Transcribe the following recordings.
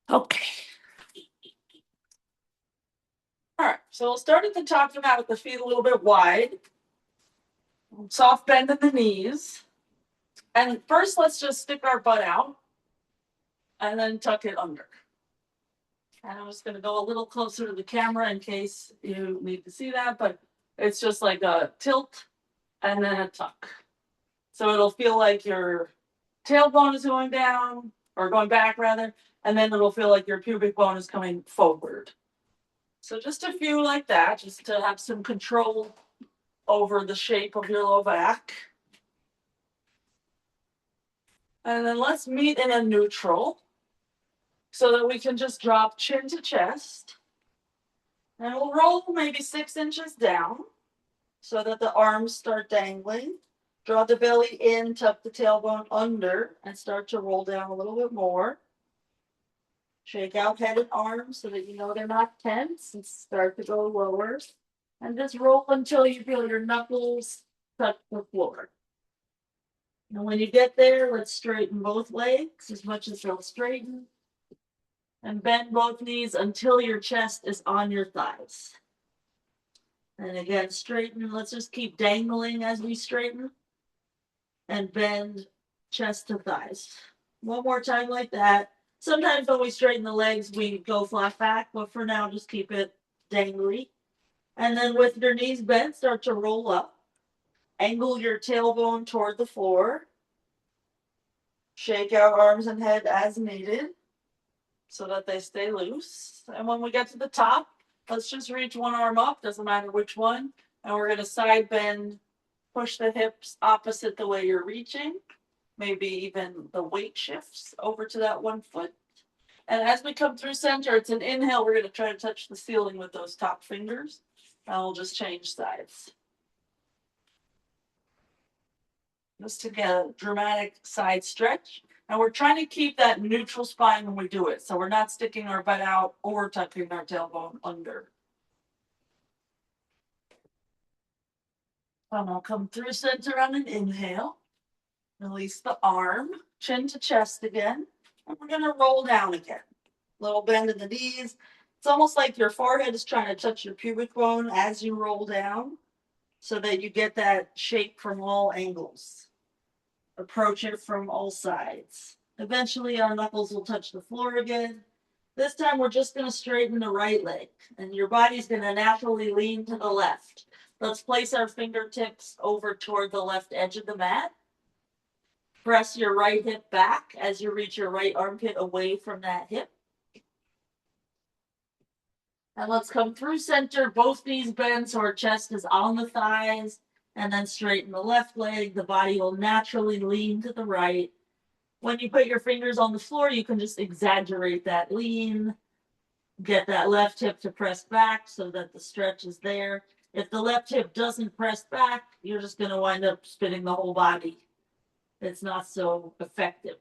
Okay. All right, so we'll start at the top for now with the feet a little bit wide. Soft bend in the knees. And first, let's just stick our butt out and then tuck it under. And I'm just going to go a little closer to the camera in case you need to see that, but it's just like a tilt and then a tuck. So it'll feel like your tailbone is going down, or going back rather, and then it'll feel like your pubic bone is coming forward. So just a few like that, just to have some control over the shape of your low back. And then let's meet in a neutral so that we can just drop chin to chest. And we'll roll maybe 6 inches down so that the arms start dangling. Draw the belly in, tuck the tailbone under, and start to roll down a little bit more. Shake out head and arms so that you know they're not tense, and start to go lower. And just roll until you feel your knuckles touch the floor. And when you get there, let's straighten both legs as much as they'll straighten. And bend both knees until your chest is on your thighs. And again, straighten. Let's just keep dangling as we straighten. And bend chest to thighs. One more time like that. Sometimes when we straighten the legs, we go flat back, but for now, just keep it dangly. And then with your knees bent, start to roll up. Angle your tailbone toward the floor. Shake out arms and head as needed so that they stay loose. And when we get to the top, let's just reach one arm up, doesn't matter which one. And we're going to side bend, push the hips opposite the way you're reaching. Maybe even the weight shifts over to that one foot. And as we come through center, it's an inhale. We're going to try to touch the ceiling with those top fingers. And we'll just change sides. Just to get a dramatic side stretch. And we're trying to keep that neutral spine when we do it. So we're not sticking our butt out or tucking our tailbone under. And I'll come through center on an inhale. Release the arm, chin to chest again. And we're going to roll down again. Little bend in the knees. It's almost like your forehead is trying to touch your pubic bone as you roll down so that you get that shape from all angles. Approach it from all sides. Eventually, our knuckles will touch the floor again. This time, we're just going to straighten the right leg, and your body's going to naturally lean to the left. Let's place our fingertips over toward the left edge of the mat. Press your right hip back as you reach your right armpit away from that hip. And let's come through center, both knees bend so our chest is on the thighs, and then straighten the left leg. The body will naturally lean to the right. When you put your fingers on the floor, you can just exaggerate that lean. Get that left hip to press back so that the stretch is there. If the left hip doesn't press back, you're just going to wind up spinning the whole body. It's not so effective.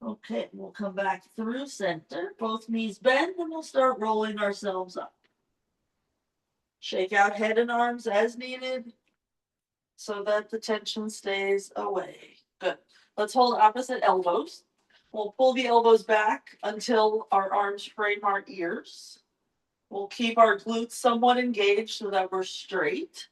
Okay, we'll come back through center. Both knees bend, and we'll start rolling ourselves up. Shake out head and arms as needed so that the tension stays away. Good. Let's hold opposite elbows. We'll pull the elbows back until our arms frame our ears. We'll keep our glutes somewhat engaged so that we're straight.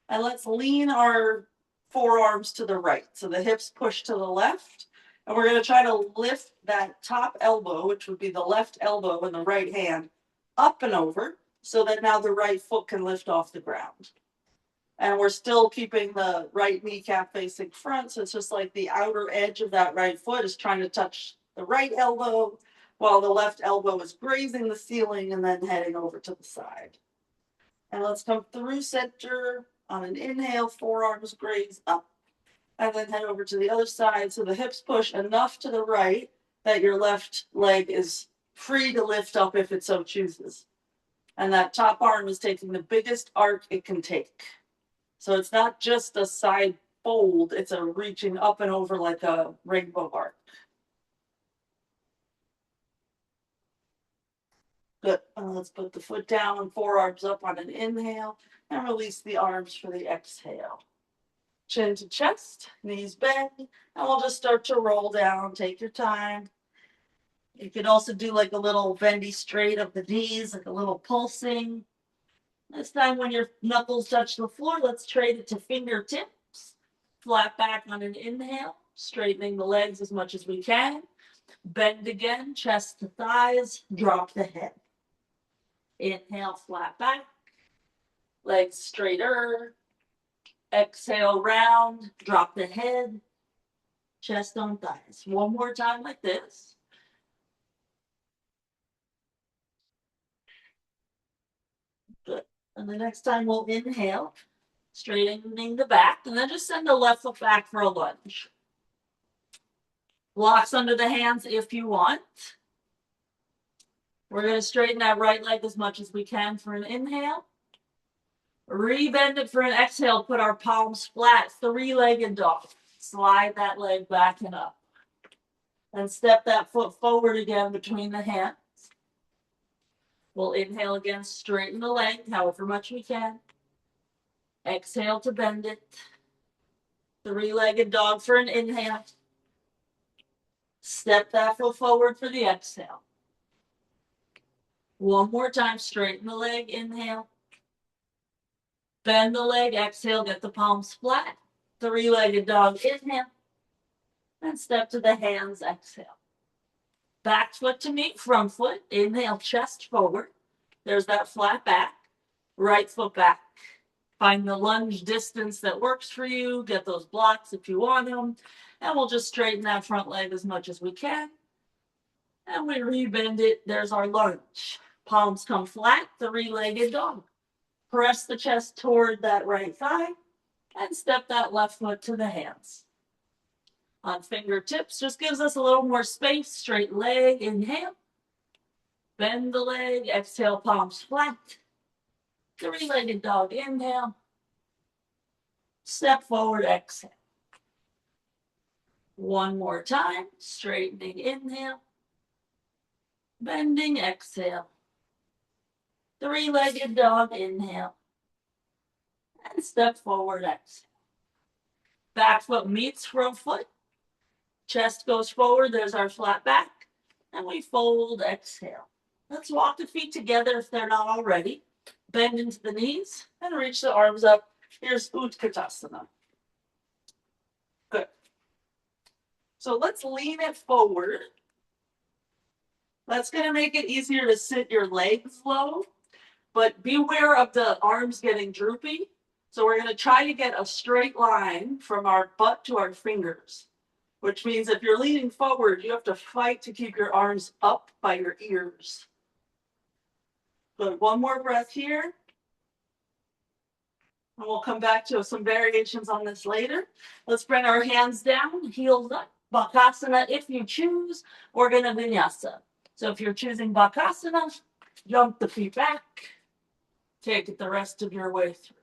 And let's lean our forearms to the right. So the hips push to the left. And we're going to try to lift that top elbow, which would be the left elbow in the right hand, up and over so that now the right foot can lift off the ground. And we're still keeping the right kneecap facing front. So it's just like the outer edge of that right foot is trying to touch the right elbow while the left elbow is grazing the ceiling and then heading over to the side. And let's come through center on an inhale, forearms graze up. And then head over to the other side. So the hips push enough to the right that your left leg is free to lift up if it so chooses. And that top arm is taking the biggest arc it can take. So it's not just a side fold, it's a reaching up and over like a rainbow arc. Good. Let's put the foot down and forearms up on an inhale and release the arms for the exhale. Chin to chest, knees bend, and we'll just start to roll down. Take your time. You could also do like a little bendy straight of the knees, like a little pulsing. This time when your knuckles touch the floor, let's trade it to fingertips. Flat back on an inhale, straightening the legs as much as we can. Bend again, chest to thighs, drop the head. Inhale, flat back, legs straighter. Exhale, round, drop the head, chest on thighs. One more time like this. Good. And the next time we'll inhale, straightening the back, and then just send the left foot back for a lunge. Blocks under the hands if you want. We're going to straighten that right leg as much as we can for an inhale. Rebend it for an exhale. Put our palms flat, three-legged dog. Slide that leg back and up. And step that foot forward again between the hands. We'll inhale again, straighten the leg, however much we can. Exhale to bend it. Three-legged dog for an inhale. Step that foot forward for the exhale. One more time, straighten the leg, inhale. Bend the leg, exhale, get the palms flat. Three-legged dog, inhale. And step to the hands, exhale. Back foot to meet front foot. Inhale, chest forward. There's that flat back. Right foot back. Find the lunge distance that works for you. Get those blocks if you want them. And we'll just straighten that front leg as much as we can. And we rebend it. There's our lunge. Palms come flat, three-legged dog. Press the chest toward that right thigh and step that left foot to the hands. On fingertips, just gives us a little more space. Straight leg, inhale. Bend the leg, exhale, palms flat. Three-legged dog, inhale. Step forward, exhale. One more time, straightening, inhale. Bending, exhale. Three-legged dog, inhale. And step forward, exhale. Back foot meets front foot. Chest goes forward, there's our flat back. And we fold, exhale. Let's walk the feet together if they're not already. Bend into the knees and reach the arms up. Here's Utkatasana. Good. So let's lean it forward. That's going to make it easier to sit your legs low, but beware of the arms getting droopy. So we're going to try to get a straight line from our butt to our fingers, which means if you're leaning forward, you have to fight to keep your arms up by your ears. Good. One more breath here. And we'll come back to some variations on this later. Let's bring our hands down, heels up. Bakasana if you choose. We're going to Vinyasa. So if you're choosing Bakasana, jump the feet back. Take it the rest of your way through.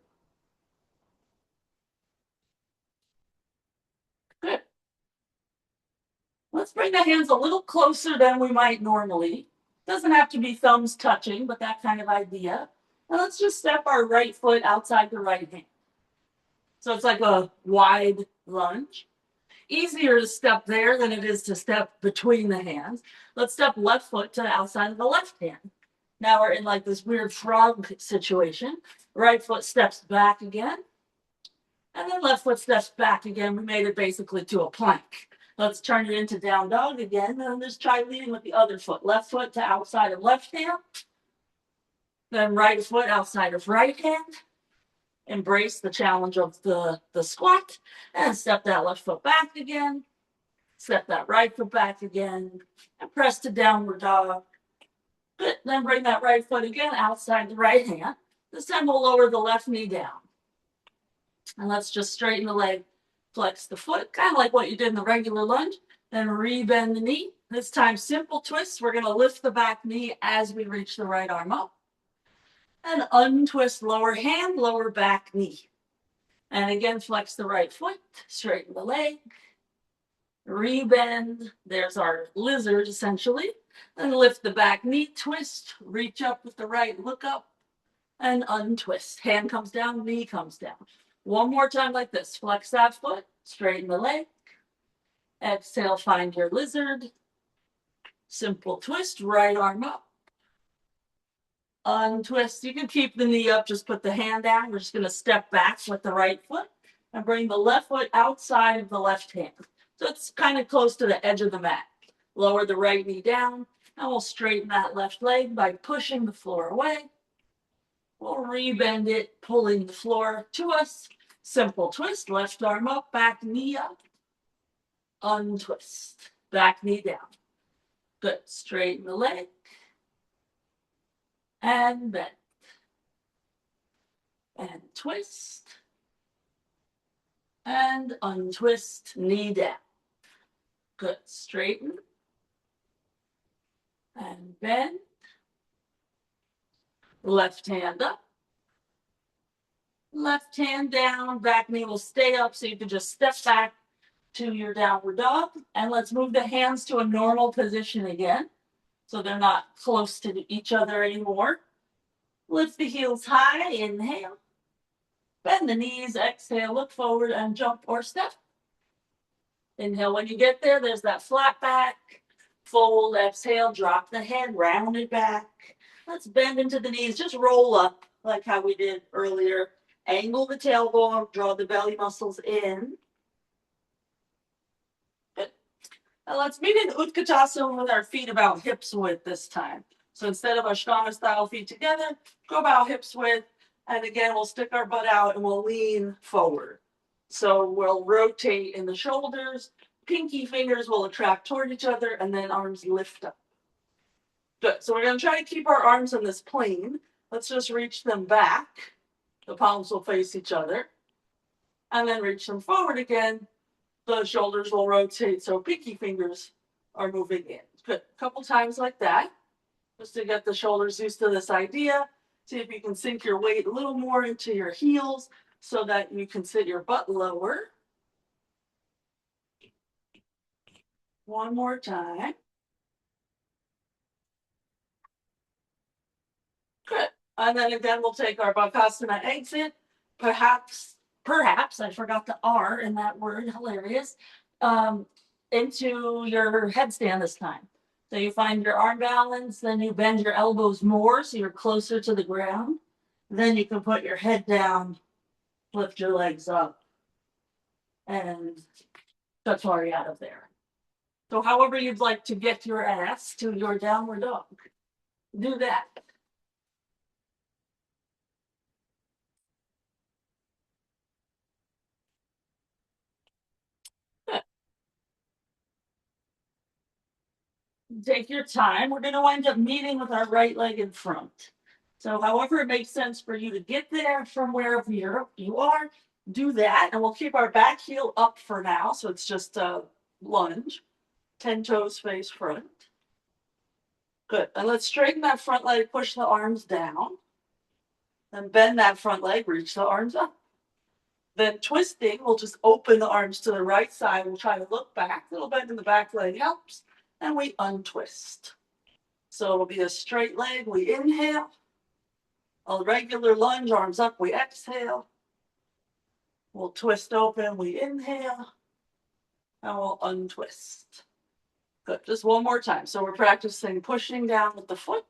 Good. Let's bring the hands a little closer than we might normally. Doesn't have to be thumbs touching, but that kind of idea. And let's just step our right foot outside the right hand. So it's like a wide lunge. Easier to step there than it is to step between the hands. Let's step left foot to the outside of the left hand. Now we're in like this weird frog situation. Right foot steps back again. And then left foot steps back again. We made it basically to a plank. Let's turn it into down dog again. And just try leading with the other foot. Left foot to outside of left hand. Then right foot outside of right hand. Embrace the challenge of the squat. And step that left foot back again. Step that right foot back again. And press to downward dog. Good. Then bring that right foot again outside the right hand. This time we'll lower the left knee down. And let's just straighten the leg. Flex the foot, kind of like what you did in the regular lunge. Then rebend the knee. This time simple twists. We're going to lift the back knee as we reach the right arm up. And untwist lower hand, lower back knee. And again, flex the right foot, straighten the leg, rebend. There's our lizard, essentially. Then lift the back knee, twist, reach up with the right, look up, and untwist. Hand comes down, knee comes down. One more time like this. Flex that foot, straighten the leg. Exhale, find your lizard. Simple twist, right arm up. Untwist. You can keep the knee up, just put the hand down. We're just going to step back with the right foot and bring the left foot outside of the left hand. So it's kind of close to the edge of the mat. Lower the right knee down, and we'll straighten that left leg by pushing the floor away. We'll rebend it, pulling the floor to us. Simple twist, left arm up, back knee up. Untwist, back knee down. Good. Straighten the leg and bend. And twist. And untwist, knee down. Good. Straighten. And bend. Left hand up. Left hand down. Back knee will stay up, so you can just step back to your downward dog. And let's move the hands to a normal position again, so they're not close to each other anymore. Lift the heels high. Inhale. Bend the knees. Exhale. Look forward and jump or step. Inhale. When you get there, there's that flat back. Fold. Exhale. Drop the head. Round it back. Let's bend into the knees. Just roll up like how we did earlier. Angle the tailbone. Draw the belly muscles in. Good. Now let's meet in Utkatasana with our feet about hips width this time. So instead of Ashtanga style feet together, go about hips width. And again, we'll stick our butt out and we'll lean forward. So we'll rotate in the shoulders. Pinky fingers will attract toward each other, and then arms lift up. Good. So we're going to try to keep our arms in this plane. Let's just reach them back. The palms will face each other. And then reach them forward again. The shoulders will rotate, so pinky fingers are moving in. Good. A couple times like that, just to get the shoulders used to this idea. See if you can sink your weight a little more into your heels so that you can sit your butt lower. One more time. Good. And then again, we'll take our Bakasana exit. Perhaps, I forgot the R in that word, hilarious, into your headstand this time. So you find your arm balance, then you bend your elbows more so you're closer to the ground. Then you can put your head down, lift your legs up, and Satori out of there. So however you'd like to get your ass to your downward dog, do that. Take your time. We're going to wind up meeting with our right leg in front. So however it makes sense for you to get there from wherever you are, do that. And we'll keep our back heel up for now. So it's just a lunge. 10 toes face front. Good. And let's straighten that front leg, push the arms down. Then bend that front leg, reach the arms up. Then twisting, we'll just open the arms to the right side. We'll try to look back. A little bend in the back leg helps. And we untwist. So it'll be a straight leg. We inhale. A regular lunge, arms up, we exhale. We'll twist open, we inhale. And we'll untwist. Good. Just one more time. So we're practicing pushing down with the foot.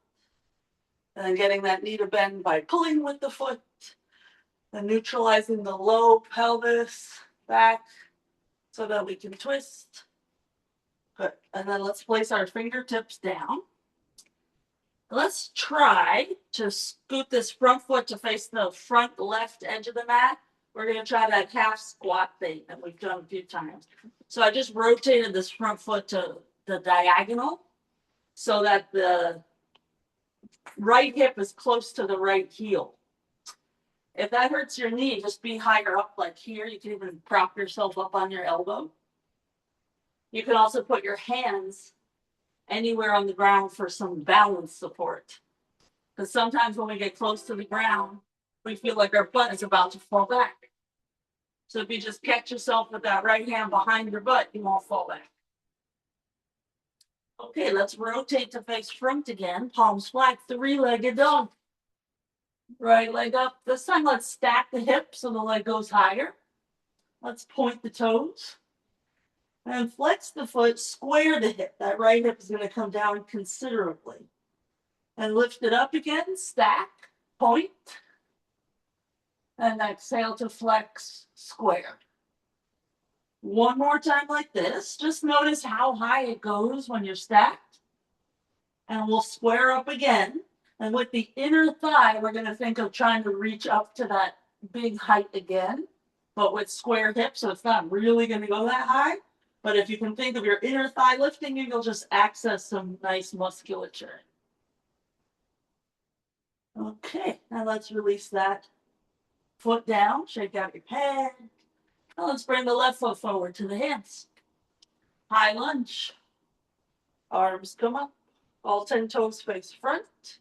And then getting that knee to bend by pulling with the foot. And neutralizing the low pelvis back so that we can twist. Good. And then let's place our fingertips down. Let's try to scoot this front foot to face the front left edge of the mat. We're going to try that half squat thing that we've done a few times. So I just rotated this front foot to the diagonal so that the right hip is close to the right heel. If that hurts your knee, just be higher up like here. You can even prop yourself up on your elbow. You can also put your hands anywhere on the ground for some balance support. Because sometimes when we get close to the ground, we feel like our butt is about to fall back. So if you just catch yourself with that right hand behind your butt, you won't fall back. Okay, let's rotate to face front again. Palms flat, three-legged dog. Right leg up. This time let's stack the hips so the leg goes higher. Let's point the toes. And flex the foot, square the hip. That right hip is going to come down considerably. And lift it up again, stack, point. And exhale to flex, square. One more time like this. Just notice how high it goes when you're stacked. And we'll square up again. And with the inner thigh, we're going to think of trying to reach up to that big height again, but with square hips, so it's not really going to go that high. But if you can think of your inner thigh lifting, you'll just access some nice musculature. Okay, now let's release that foot down, shake out your head. Now let's bring the left foot forward to the hands. High lunge. Arms come up, all 10 toes face front.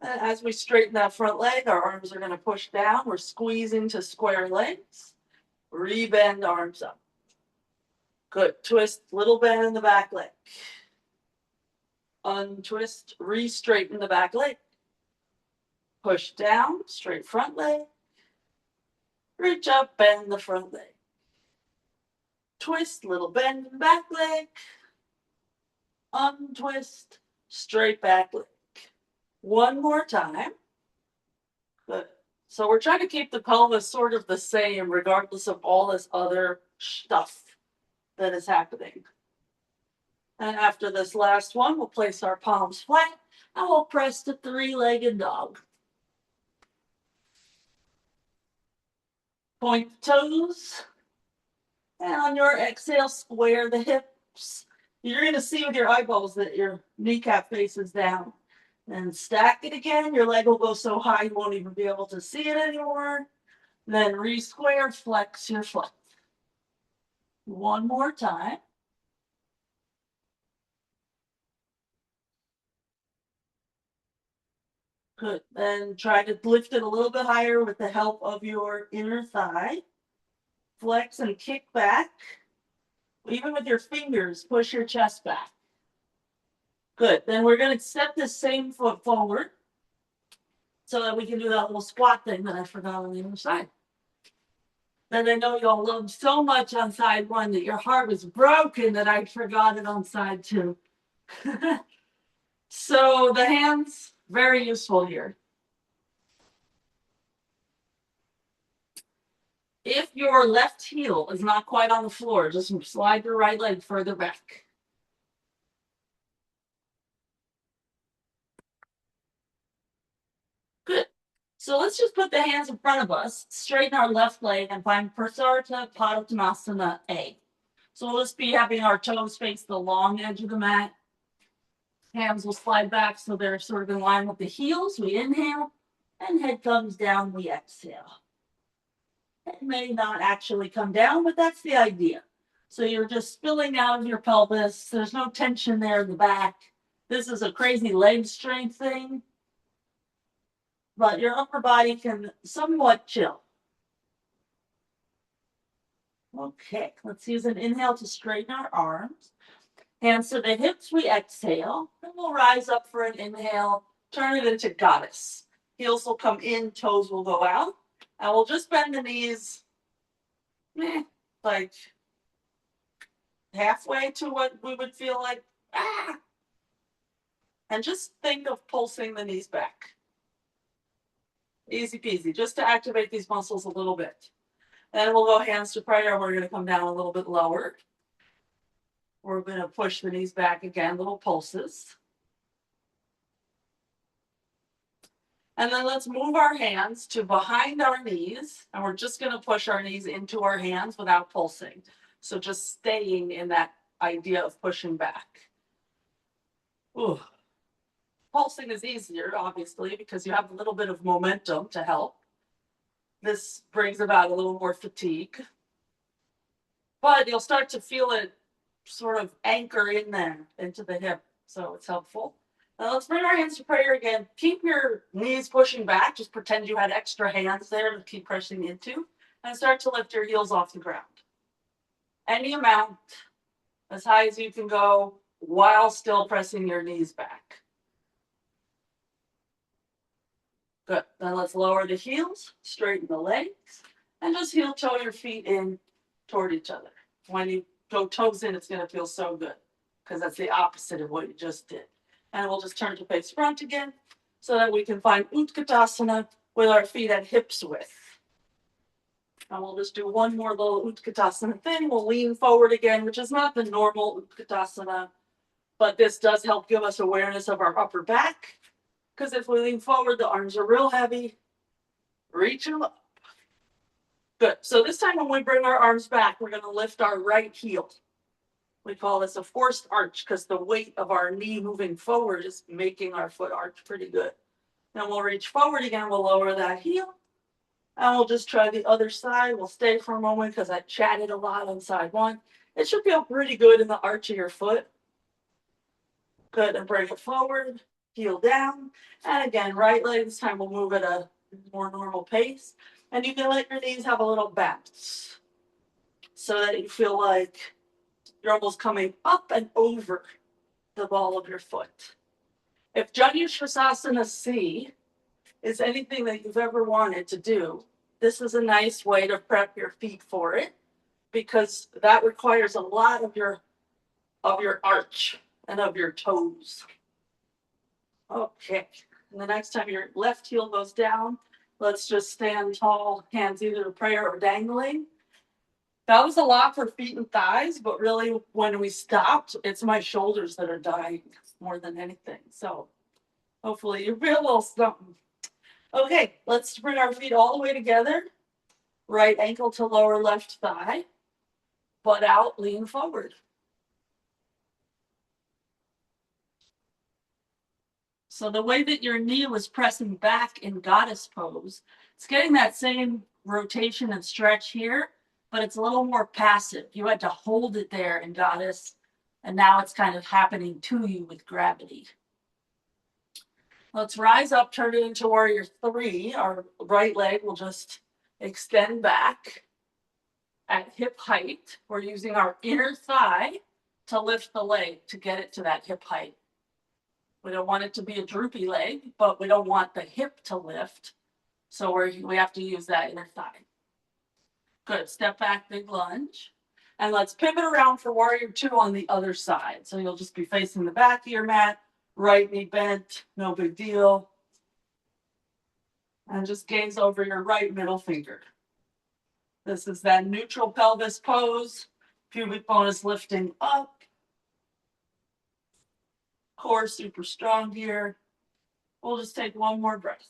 And as we straighten that front leg, our arms are going to push down. We're squeezing to square legs. Rebend arms up. Good. Twist, little bend in the back leg. Untwist, re-straighten the back leg. Push down, straight front leg. Reach up, bend the front leg. Twist, little bend in the back leg. Untwist, straight back leg. One more time. Good. So we're trying to keep the pelvis sort of the same regardless of all this other stuff that is happening. And after this last one, we'll place our palms flat and we'll press to three-legged dog. Point the toes. And on your exhale, square the hips. You're going to see with your eyeballs that your kneecap faces down. Then stack it again. Your leg will go so high you won't even be able to see it anymore. Then re-square, flex your foot. One more time. Good. Then try to lift it a little bit higher with the help of your inner thigh. Flex and kick back. Even with your fingers, push your chest back. Good. Then we're going to step this same foot forward so that we can do that little squat thing that I forgot on the other side. Then I know y'all loved so much on side one that your heart was broken that I forgot it on side two. So the hands, very useful here. If your left heel is not quite on the floor, just slide your right leg further back. Good. So let's just put the hands in front of us, straighten our left leg, and find Prasarita Padottanasana A. So we'll just be having our toes face the long edge of the mat. Hands will slide back so they're sort of in line with the heels. We inhale, and head comes down, we exhale. It may not actually come down, but that's the idea. So you're just spilling out of your pelvis. There's no tension there in the back. This is a crazy leg strength thing, but your upper body can somewhat chill. Okay, let's use an inhale to straighten our arms. Hands to the hips, we exhale, and we'll rise up for an inhale, turn it into goddess. Heels will come in, toes will go out, and we'll just bend the knees, like halfway to what we would feel like, and just think of pulsing the knees back. Easy peasy, just to activate these muscles a little bit. Then we'll go hands to prayer. We're going to come down a little bit lower. We're going to push the knees back again, little pulses. And then let's move our hands to behind our knees. And we're just going to push our knees into our hands without pulsing. So just staying in that idea of pushing back. Ooh. Pulsing is easier, obviously, because you have a little bit of momentum to help. This brings about a little more fatigue. But you'll start to feel it sort of anchor in there into the hip. So it's helpful. Now let's bring our hands to prayer again. Keep your knees pushing back. Just pretend you had extra hands there to keep pressing into. And start to lift your heels off the ground. Any amount, as high as you can go, while still pressing your knees back. Good. Then let's lower the heels, straighten the legs, and just heel toe your feet in toward each other. When you go toes in, it's going to feel so good because that's the opposite of what you just did. And we'll just turn to face front again so that we can find Utkatasana with our feet at hips width. And we'll just do one more little Utkatasana thing. We'll lean forward again, which is not the normal Utkatasana, but this does help give us awareness of our upper back. Because if we lean forward, the arms are real heavy. Reach them up. Good. So this time when we bring our arms back, we're going to lift our right heel. We call this a forced arch because the weight of our knee moving forward is making our foot arch pretty good. Then we'll reach forward again. We'll lower that heel. And we'll just try the other side. We'll stay for a moment because I chatted a lot on side one. It should feel pretty good in the arch of your foot. Good. And bring it forward. Heel down. And again, right leg. This time we'll move at a more normal pace. And you can let your knees have a little bounce so that you feel like you're almost coming up and over the ball of your foot. If Janu Sirsasana C is anything that you've ever wanted to do, this is a nice way to prep your feet for it because that requires a lot of your arch and of your toes. Okay, and the next time your left heel goes down, let's just stand tall, hands either to prayer or dangling. That was a lot for feet and thighs, but really when we stopped, it's my shoulders that are dying more than anything. So hopefully you feel a little something. Okay, let's bring our feet all the way together. Right ankle to lower left thigh. Butt out, lean forward. So the way that your knee was pressing back in goddess pose, it's getting that same rotation and stretch here, but it's a little more passive. You had to hold it there in goddess, and now it's kind of happening to you with gravity. Let's rise up, turn it into warrior three. Our right leg will just extend back at hip height. We're using our inner thigh to lift the leg to get it to that hip height. We don't want it to be a droopy leg, but we don't want the hip to lift. So we have to use that inner thigh. Good. Step back, big lunge. And let's pivot around for warrior two on the other side. So you'll just be facing the back of your mat, right knee bent, no big deal. And just gaze over your right middle finger. This is that neutral pelvis pose. Pubic bone is lifting up. Core super strong here. We'll just take one more breath.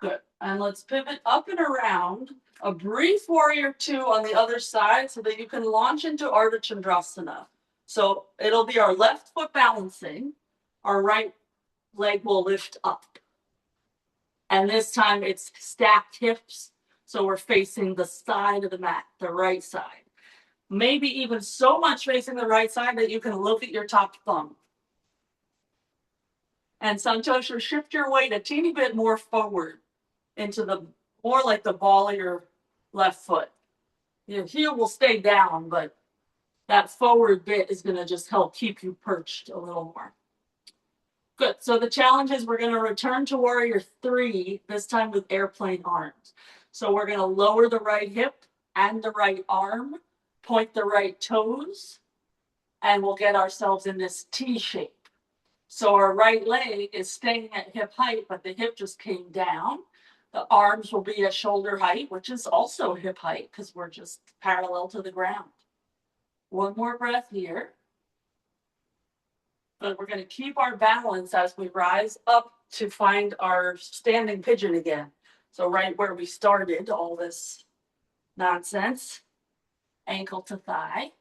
Good. And let's pivot up and around. A brief warrior two on the other side so that you can launch into Ardha Chandrasana. So it'll be our left foot balancing. Our right leg will lift up. And this time it's stacked hips. So we're facing the side of the mat, the right side. Maybe even so much facing the right side that you can look at your top thumb. And Santosha, shift your weight a teeny bit more forward into the more like the ball of your left foot. Your heel will stay down, but that forward bit is going to just help keep you perched a little more. Good. So the challenge is we're going to return to warrior three, this time with airplane arms. So we're going to lower the right hip and the right arm, point the right toes, and we'll get ourselves in this T shape. So our right leg is staying at hip height, but the hip just came down. The arms will be at shoulder height, which is also hip height because we're just parallel to the ground. One more breath here. But we're going to keep our balance as we rise up to find our standing pigeon again. So right where we started all this nonsense. Ankle to thigh.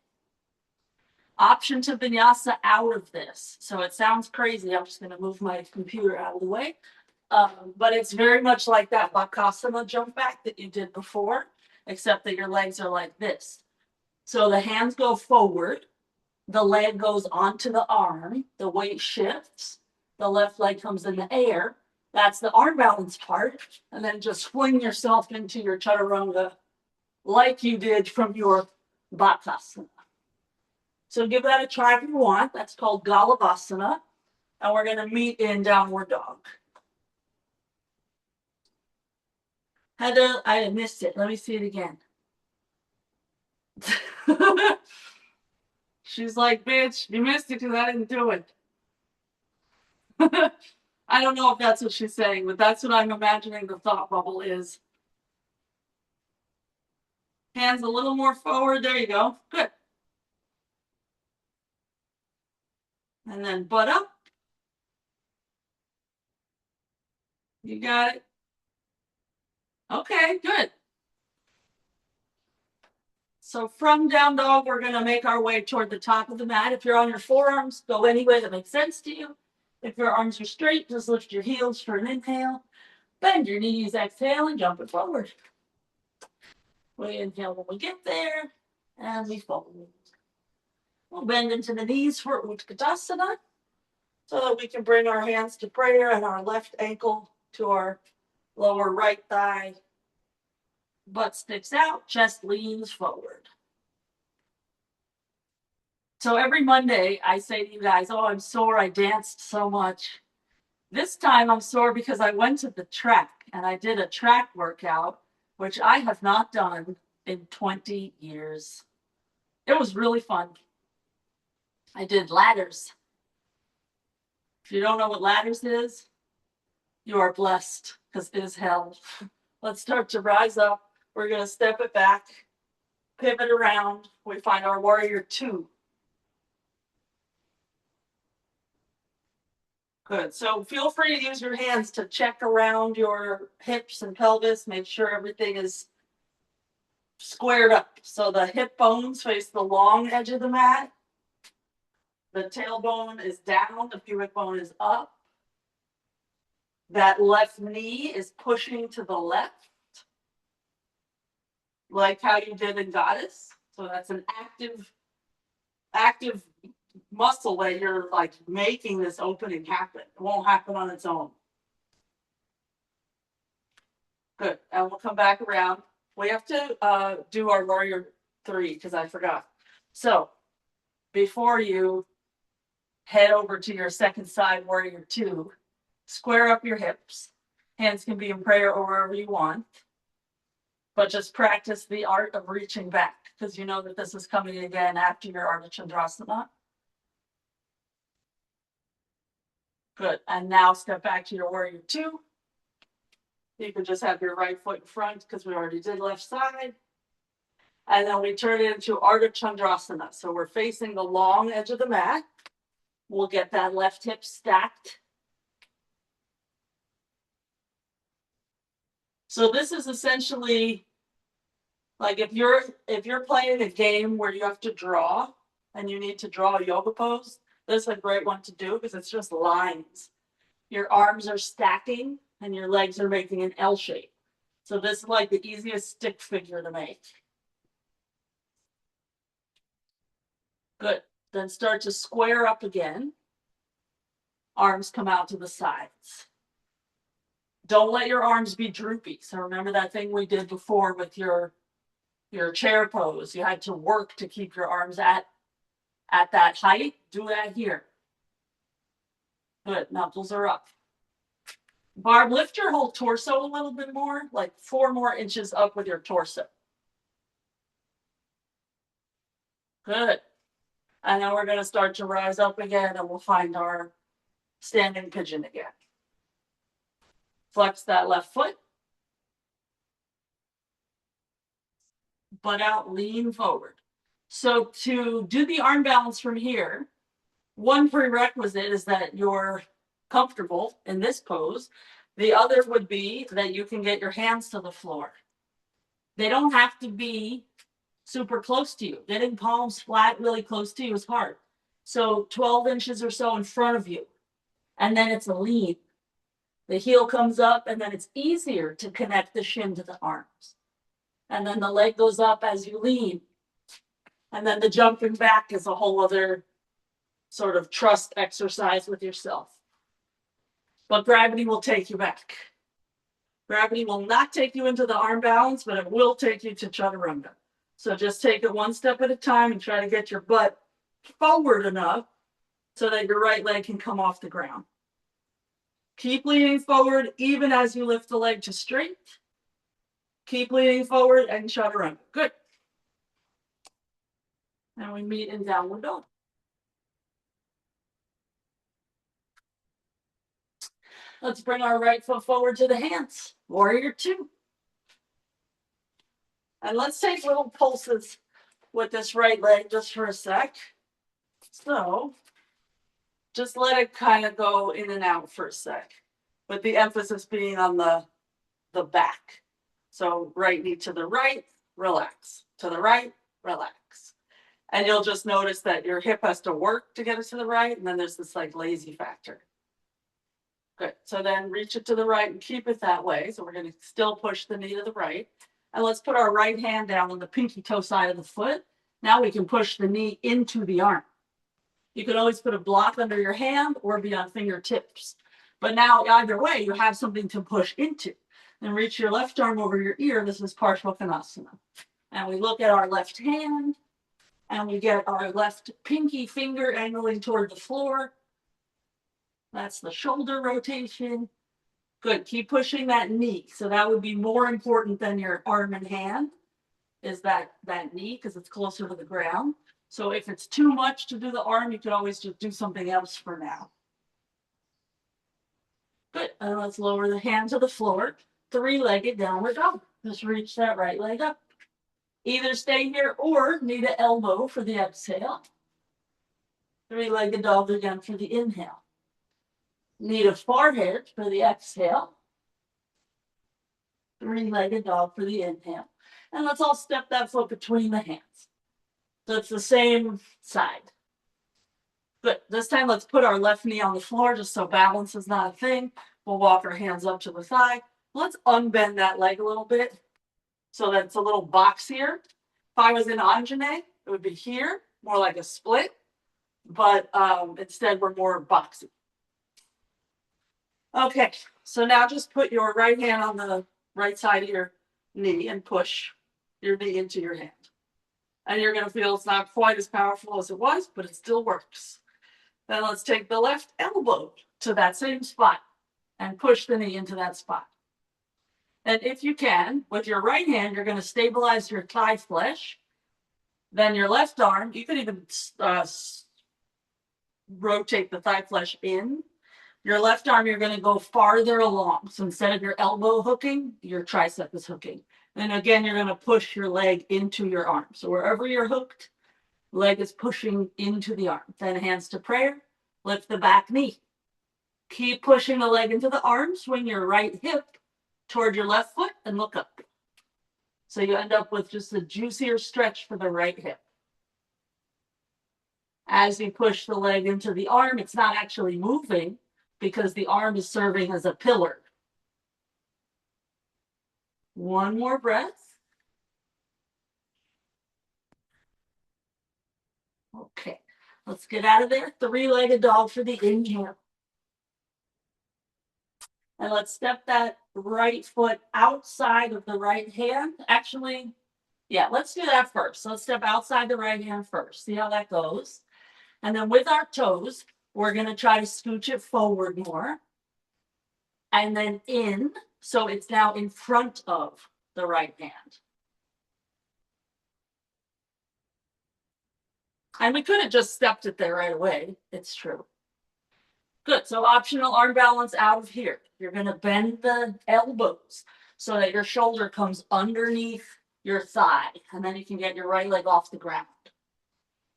Option to vinyasa out of this. So it sounds crazy. I'm just going to move my computer out of the way. But it's very much like that Bakasana jump back that you did before, except that your legs are like this. So the hands go forward. The leg goes onto the arm. The weight shifts. The left leg comes in the air. That's the arm balance part. And then just fling yourself into your chaturanga like you did from your Bakasana. So give that a try if you want. That's called Galavasana. And we're going to meet in downward dog. Heather, I missed it. Let me see it again. She's like, bitch, you missed it because I didn't do it. I don't know if that's what she's saying, but that's what I'm imagining the thought bubble is. Hands a little more forward. There you go. Good. And then butt up. You got it. Okay, good. So from down dog, we're going to make our way toward the top of the mat. If you're on your forearms, go any way that makes sense to you. If your arms are straight, just lift your heels for an inhale. Bend your knees, exhale, and jump it forward. We inhale when we get there, and we fold. We'll bend into the knees for Utkatasana so that we can bring our hands to prayer and our left ankle to our lower right thigh. Butt sticks out, chest leans forward. So every Monday, I say to you guys, oh, I'm sore, I danced so much. This time I'm sore because I went to the track and I did a track workout, which I have not done in 20 years. It was really fun. I did ladders. If you don't know what ladders is, you are blessed because it is hell. Let's start to rise up. We're going to step it back, pivot around. We find our warrior two. Good. So feel free to use your hands to check around your hips and pelvis. Make sure everything is squared up. So the hip bones face the long edge of the mat. The tailbone is down. The pubic bone is up. That left knee is pushing to the left, like how you did in Goddess. So that's an active muscle that you're like making this opening happen. It won't happen on its own. Good. And we'll come back around. We have to do our warrior three because I forgot. So before you head over to your second side warrior two, square up your hips. Hands can be in prayer or wherever you want. But just practice the art of reaching back because you know that this is coming again after your Ardha Chandrasana. Good. And now step back to your warrior two. You can just have your right foot in front because we already did left side. And then we turn it into Ardha Chandrasana. So we're facing the long edge of the mat. We'll get that left hip stacked. So this is essentially like if you're playing a game where you have to draw and you need to draw a yoga pose, this is a great one to do because it's just lines. Your arms are stacking and your legs are making an L shape. So this is like the easiest stick figure to make. Good. Then start to square up again. Arms come out to the sides. Don't let your arms be droopy. So remember that thing we did before with your chair pose. You had to work to keep your arms at that height. Do that here. Good. Knuckles are up. Barb, lift your whole torso a little bit more, like 4 more inches up with your torso. Good. And then we're going to start to rise up again and we'll find our standing pigeon again. Flex that left foot. Butt out, lean forward. So to do the arm balance from here, one prerequisite is that you're comfortable in this pose. The other would be that you can get your hands to the floor. They don't have to be super close to you. Getting palms flat really close to you is hard. So 12 inches or so in front of you. And then it's a lean. The heel comes up and then it's easier to connect the shin to the arms. And then the leg goes up as you lean. And then the jumping back is a whole other sort of trust exercise with yourself. But gravity will take you back. Gravity will not take you into the arm balance, but it will take you to chaturanga. So just take it one step at a time and try to get your butt forward enough so that your right leg can come off the ground. Keep leaning forward even as you lift the leg to straight. Keep leaning forward and chaturanga. Good. And we meet in downward dog. Let's bring our right foot forward to the hands. Warrior two. And let's take little pulses with this right leg just for a sec. So just let it kind of go in and out for a sec, with the emphasis being on the back. So right knee to the right, relax. To the right, relax. And you'll just notice that your hip has to work to get it to the right, and then there's this like lazy factor. Good. So then reach it to the right and keep it that way. So we're going to still push the knee to the right. And let's put our right hand down on the pinky toe side of the foot. Now we can push the knee into the arm. You can always put a block under your hand or be on fingertips. But now either way, you have something to push into. And reach your left arm over your ear. This is Parshvakonasana. And we look at our left hand, and we get our left pinky finger angling toward the floor. That's the shoulder rotation. Good. Keep pushing that knee. So that would be more important than your arm and hand, is that knee, because it's closer to the ground. So if it's too much to do the arm, you could always just do something else for now. Good. And let's lower the hand to the floor. Three-legged downward dog. Just reach that right leg up. Either stay here or knee to elbow for the exhale. Three-legged dog again for the inhale. Knee to forehead for the exhale. Three-legged dog for the inhale. And let's all step that foot between the hands. So it's the same side. Good. This time, let's put our left knee on the floor just so balance is not a thing. We'll walk our hands up to the thigh. Let's unbend that leg a little bit so that it's a little boxier. If I was in Anjane, it would be here, more like a split. But instead, we're more boxy. Okay, so now just put your right hand on the right side of your knee and push your knee into your hand. And you're going to feel it's not quite as powerful as it was, but it still works. Then let's take the left elbow to that same spot and push the knee into that spot. And if you can, with your right hand, you're going to stabilize your thigh flesh. Then your left arm, you could even rotate the thigh flesh in. Your left arm, you're going to go farther along. So instead of your elbow hooking, your tricep is hooking. And again, you're going to push your leg into your arm. So wherever you're hooked, leg is pushing into the arm. Then hands to prayer, lift the back knee. Keep pushing the leg into the arm, swing your right hip toward your left foot and look up. So you end up with just a juicier stretch for the right hip. As you push the leg into the arm, it's not actually moving because the arm is serving as a pillar. One more breath. Okay, let's get out of there. Three-legged dog for the inhale. And let's step that right foot outside of the right hand. Actually, yeah, let's do that first. Let's step outside the right hand first. See how that goes. And then with our toes, we're going to try to scooch it forward more. And then in, so it's now in front of the right hand. And we could have just stepped it there right away. It's true. Good. So optional arm balance out of here. You're going to bend the elbows so that your shoulder comes underneath your thigh. And then you can get your right leg off the ground.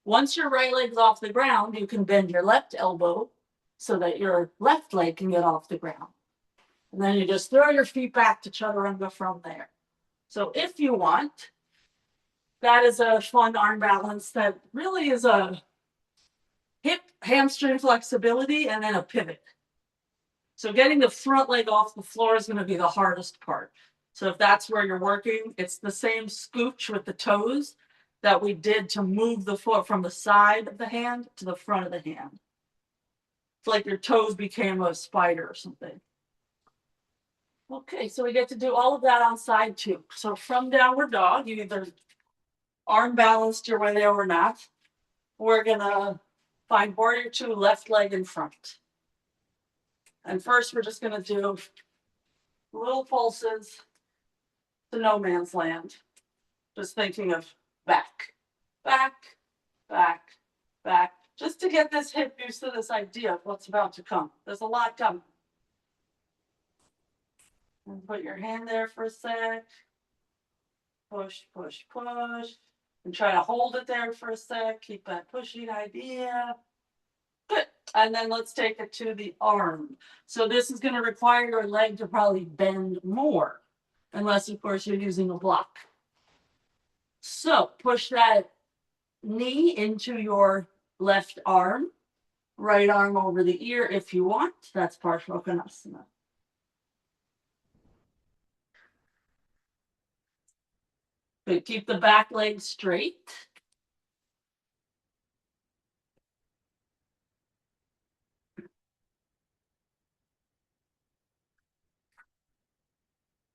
Once your right leg's off the ground, you can bend your left elbow so that your left leg can get off the ground. And then you just throw your feet back to chaturanga from there. So if you want, that is a fun arm balance that really is a hip, hamstring flexibility, and then a pivot. So getting the front leg off the floor is going to be the hardest part. So if that's where you're working, it's the same scooch with the toes that we did to move the foot from the side of the hand to the front of the hand. It's like your toes became a spider or something. Okay, so we get to do all of that on side two. So from downward dog, you either arm balanced your way there or not. We're going to find warrior two, left leg in front. And first, we're just going to do little pulses to no man's land. Just thinking of back, back, back, back, just to get this hip used to this idea of what's about to come. There's a lot coming. And put your hand there for a sec. Push, push, push. And try to hold it there for a sec. Keep that pushing idea. Good. And then let's take it to the arm. So this is going to require your leg to probably bend more, unless, of course, you're using a block. So push that knee into your left arm, right arm over the ear if you want. That's Parsvakonasana. Good. Keep the back leg straight.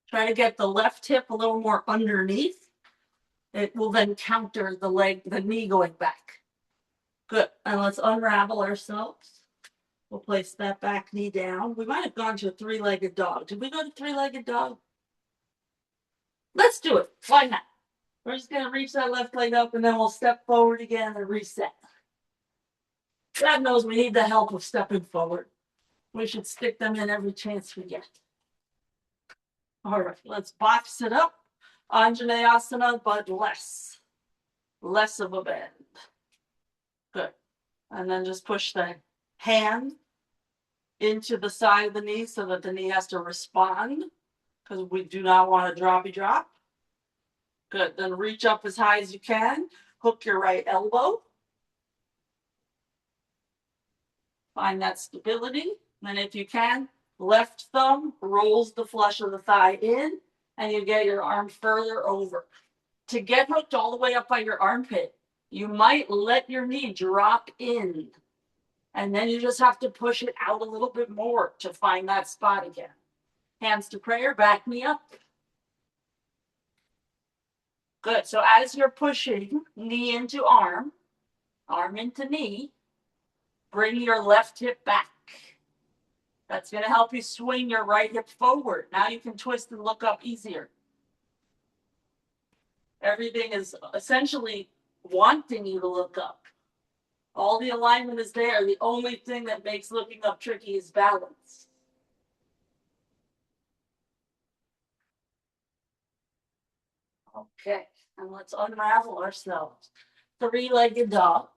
Try to get the left hip a little more underneath. It will then counter the knee going back. Good. And let's unravel ourselves. We'll place that back knee down. We might have gone to a three-legged dog. Did we go to three-legged dog? Let's do it. Why not? We're just going to reach that left leg up and then we'll step forward again and reset. God knows we need the help of stepping forward. We should stick them in every chance we get. All right, let's box it up. Anjaneyasana, but less of a bend. Good. And then just push the hand into the side of the knee so that the knee has to respond, because we do not want a droppy drop. Good. Then reach up as high as you can. Hook your right elbow. Find that stability. And if you can, left thumb rolls the flush of the thigh in, and you get your arm further over. To get hooked all the way up by your armpit, you might let your knee drop in, and then you just have to push it out a little bit more to find that spot again. Hands to prayer, back knee up. Good. So as you're pushing knee into arm into knee, bring your left hip back. That's going to help you swing your right hip forward. Now you can twist and look up easier. Everything is essentially wanting you to look up. All the alignment is there. The only thing that makes looking up tricky is balance. Okay, and let's unravel ourselves. Three-legged dog.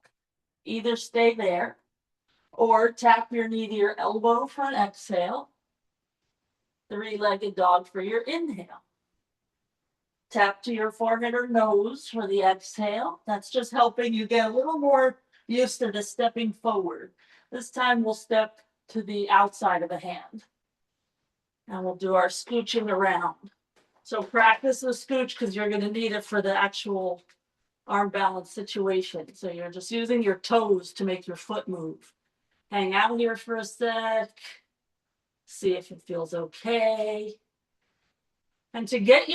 Either stay there or tap your knee to your elbow for an exhale. Three-legged dog for your inhale. Tap to your forehead or nose for the exhale. That's just helping you get a little more used to the stepping forward. This time we'll step to the outside of the hand. And we'll do our scooching around. So practice the scooch because you're going to need it for the actual arm balance situation. So you're just using your toes to make your foot move. Hang out here for a sec. See if it feels okay. And to get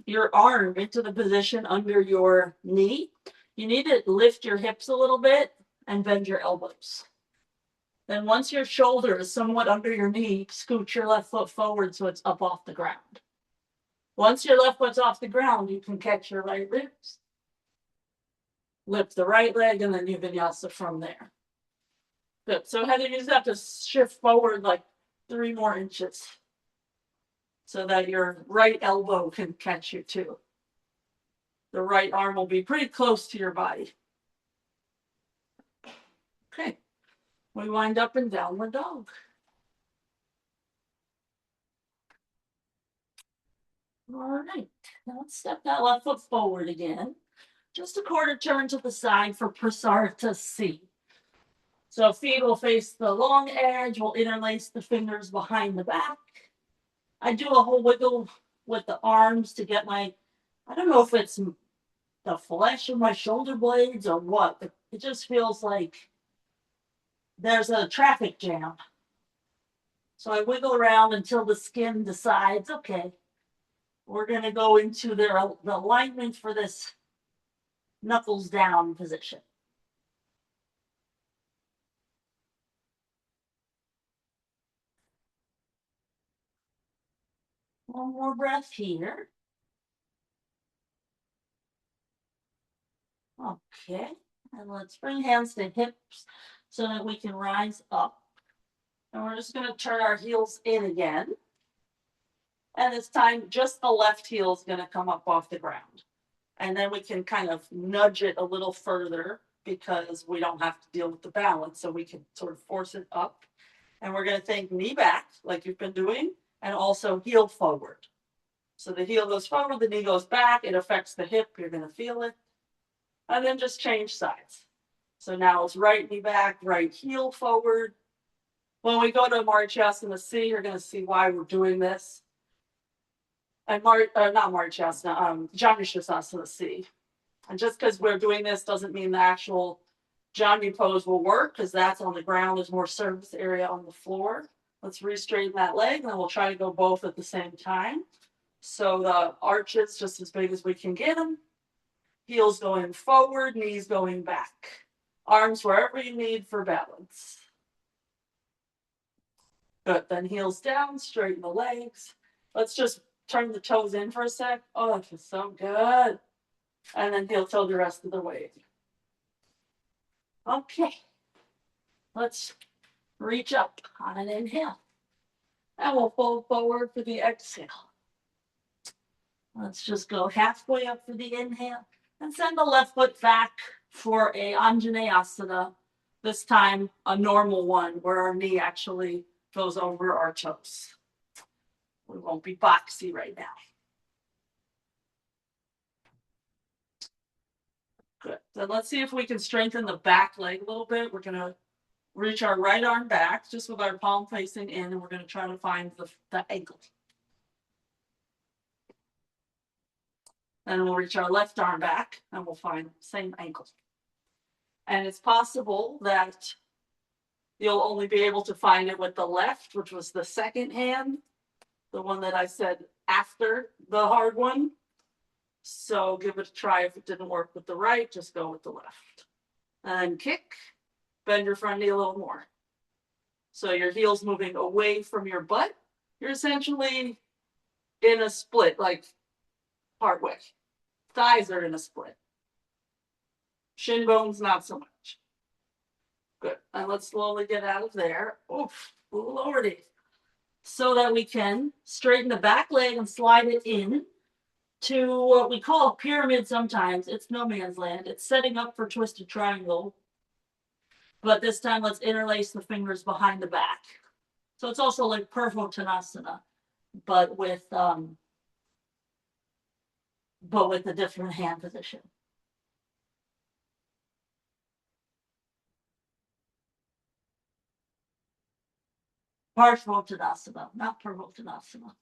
your arm into the position under your knee, you need to lift your hips a little bit and bend your elbows. Then once your shoulder is somewhat under your knee, scoot your left foot forward so it's up off the ground. Once your left foot's off the ground, you can catch your right ribs. Lift the right leg and then you vinyasa from there. Good. So Heather, you just have to shift forward like 3 more inches so that your right elbow can catch you too. The right arm will be pretty close to your body. Okay. We wind up in downward dog. All right. Now let's step that left foot forward again. Just a quarter turn to the side for Prasarita C. So feet will face the long edge. We'll interlace the fingers behind the back. I do a whole wiggle with the arms to get I don't know if it's the flesh of my shoulder blades or what, but it just feels like there's a traffic jam. So I wiggle around until the skin decides, okay, we're going to go into the alignment for this knuckles down position. One more breath here. Okay, and let's bring hands to hips so that we can rise up. And we're just going to turn our heels in again. And this time, just the left heel is going to come up off the ground. And then we can kind of nudge it a little further because we don't have to deal with the balance. So we can sort of force it up. And we're going to think knee back, like you've been doing, and also heel forward. So the heel goes forward, the knee goes back. It affects the hip. You're going to feel it. And then just change sides. So now it's right knee back, right heel forward. When we go to Vinyasa C, you're going to see why we're doing this. And not Vinyasa, Janu Sirsasana C. And just because we're doing this doesn't mean the actual Janu pose will work, because that's on the ground. There's more surface area on the floor. Let's re-straighten that leg, and then we'll try to go both at the same time. So the arches just as big as we can get them. Heels going forward, knees going back. Arms wherever you need for balance. Good, then heels down, straighten the legs. Let's just turn the toes in for a sec. Oh, that feels so good. And then heel toe the rest of the way. Okay. Let's reach up on an inhale. And we'll fold forward for the exhale. Let's just go halfway up for the inhale. And send the left foot back for a Anjaneyasana. This time, a normal one where our knee actually goes over our toes. We won't be boxy right now. Good. Then let's see if we can strengthen the back leg a little bit. We're going to reach our right arm back just with our palm facing in, and we're going to try to find the ankle. Then we'll reach our left arm back, and we'll find the same ankle. And it's possible that you'll only be able to find it with the left, which was the second hand, the one that I said after the hard one. So give it a try. If it didn't work with the right, just go with the left. And kick, bend your front knee a little more. So your heel's moving away from your butt. You're essentially in a split, like partway. Thighs are in a split. Shin bones, not so much. Good. And let's slowly get out of there. Oof, lordy. So that we can straighten the back leg and slide it in to what we call a pyramid sometimes. It's no man's land. It's setting up for twisted triangle. But this time, let's interlace the fingers behind the back. So it's also like Purvottanasana, but with a different hand position. Parsvottanasana, not Purvottanasana.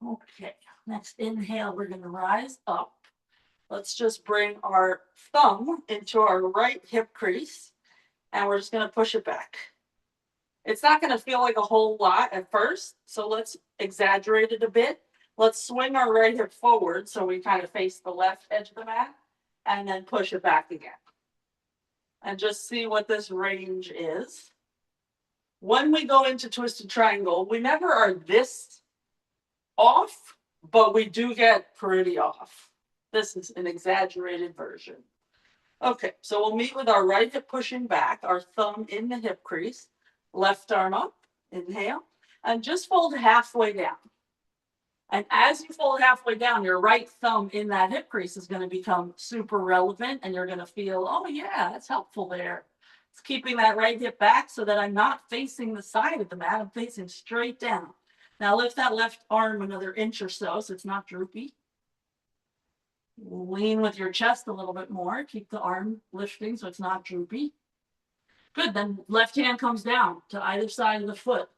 Okay, next inhale, we're going to rise up. Let's just bring our thumb into our right hip crease, and we're just going to push it back. It's not going to feel like a whole lot at first, so let's exaggerate it a bit. Let's swing our right hip forward so we kind of face the left edge of the mat, and then push it back again. And just see what this range is. When we go into twisted triangle, we never are this off, but we do get pretty off. This is an exaggerated version. Okay, so we'll meet with our right hip pushing back, our thumb in the hip crease, left arm up, inhale, and just fold halfway down. And as you fold halfway down, your right thumb in that hip crease is going to become super relevant, and you're going to feel, oh yeah, that's helpful there. It's keeping that right hip back so that I'm not facing the side of the mat, I'm facing straight down. Now lift that left arm another inch or so it's not droopy. Lean with your chest a little bit more. Keep the arm lifting so it's not droopy. Good, then left hand comes down to either side of the foot.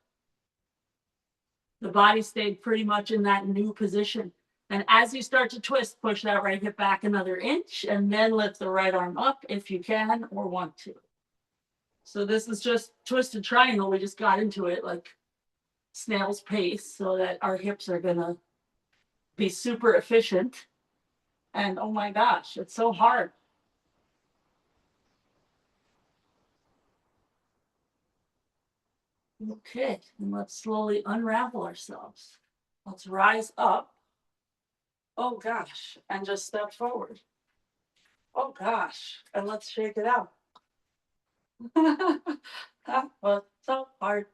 The body stayed pretty much in that new position. And as you start to twist, push that right hip back another inch, and then lift the right arm up if you can or want to. So this is just twisted triangle. We just got into it like snail's pace so that our hips are going to be super efficient. And oh my gosh, it's so hard. Okay, and let's slowly unravel ourselves. Let's rise up. Oh gosh, and just step forward. Oh gosh, and let's shake it out. That was so hard.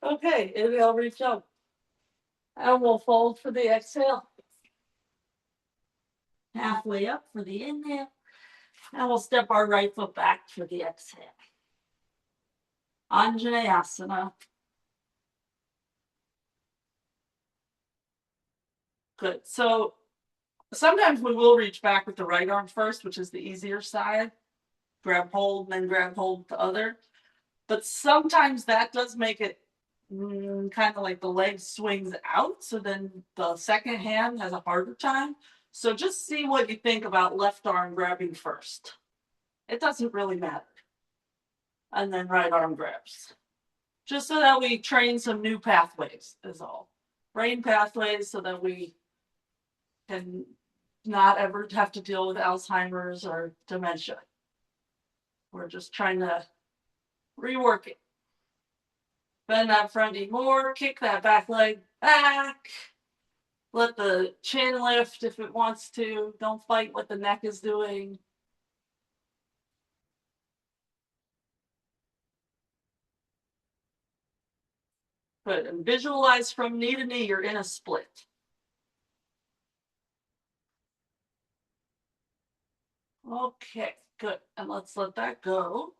Okay, inhale, reach up. And we'll fold for the exhale. Halfway up for the inhale. And we'll step our right foot back for the exhale. Anjaneyasana. Good. So sometimes we will reach back with the right arm first, which is the easier side. Grab hold and then grab hold with the other. But sometimes that does make it kind of like the leg swings out. So then the second hand has a harder time. So just see what you think about left arm grabbing first. It doesn't really matter. And then right arm grabs. Just so that we train some new pathways is all. Brain pathways so that we can not ever have to deal with Alzheimer's or dementia. We're just trying to rework it. Bend that front knee more, kick that back leg back. Let the chin lift if it wants to. Don't fight what the neck is doing. Good. And visualize from knee to knee, you're in a split. Okay, good. And let's let that go.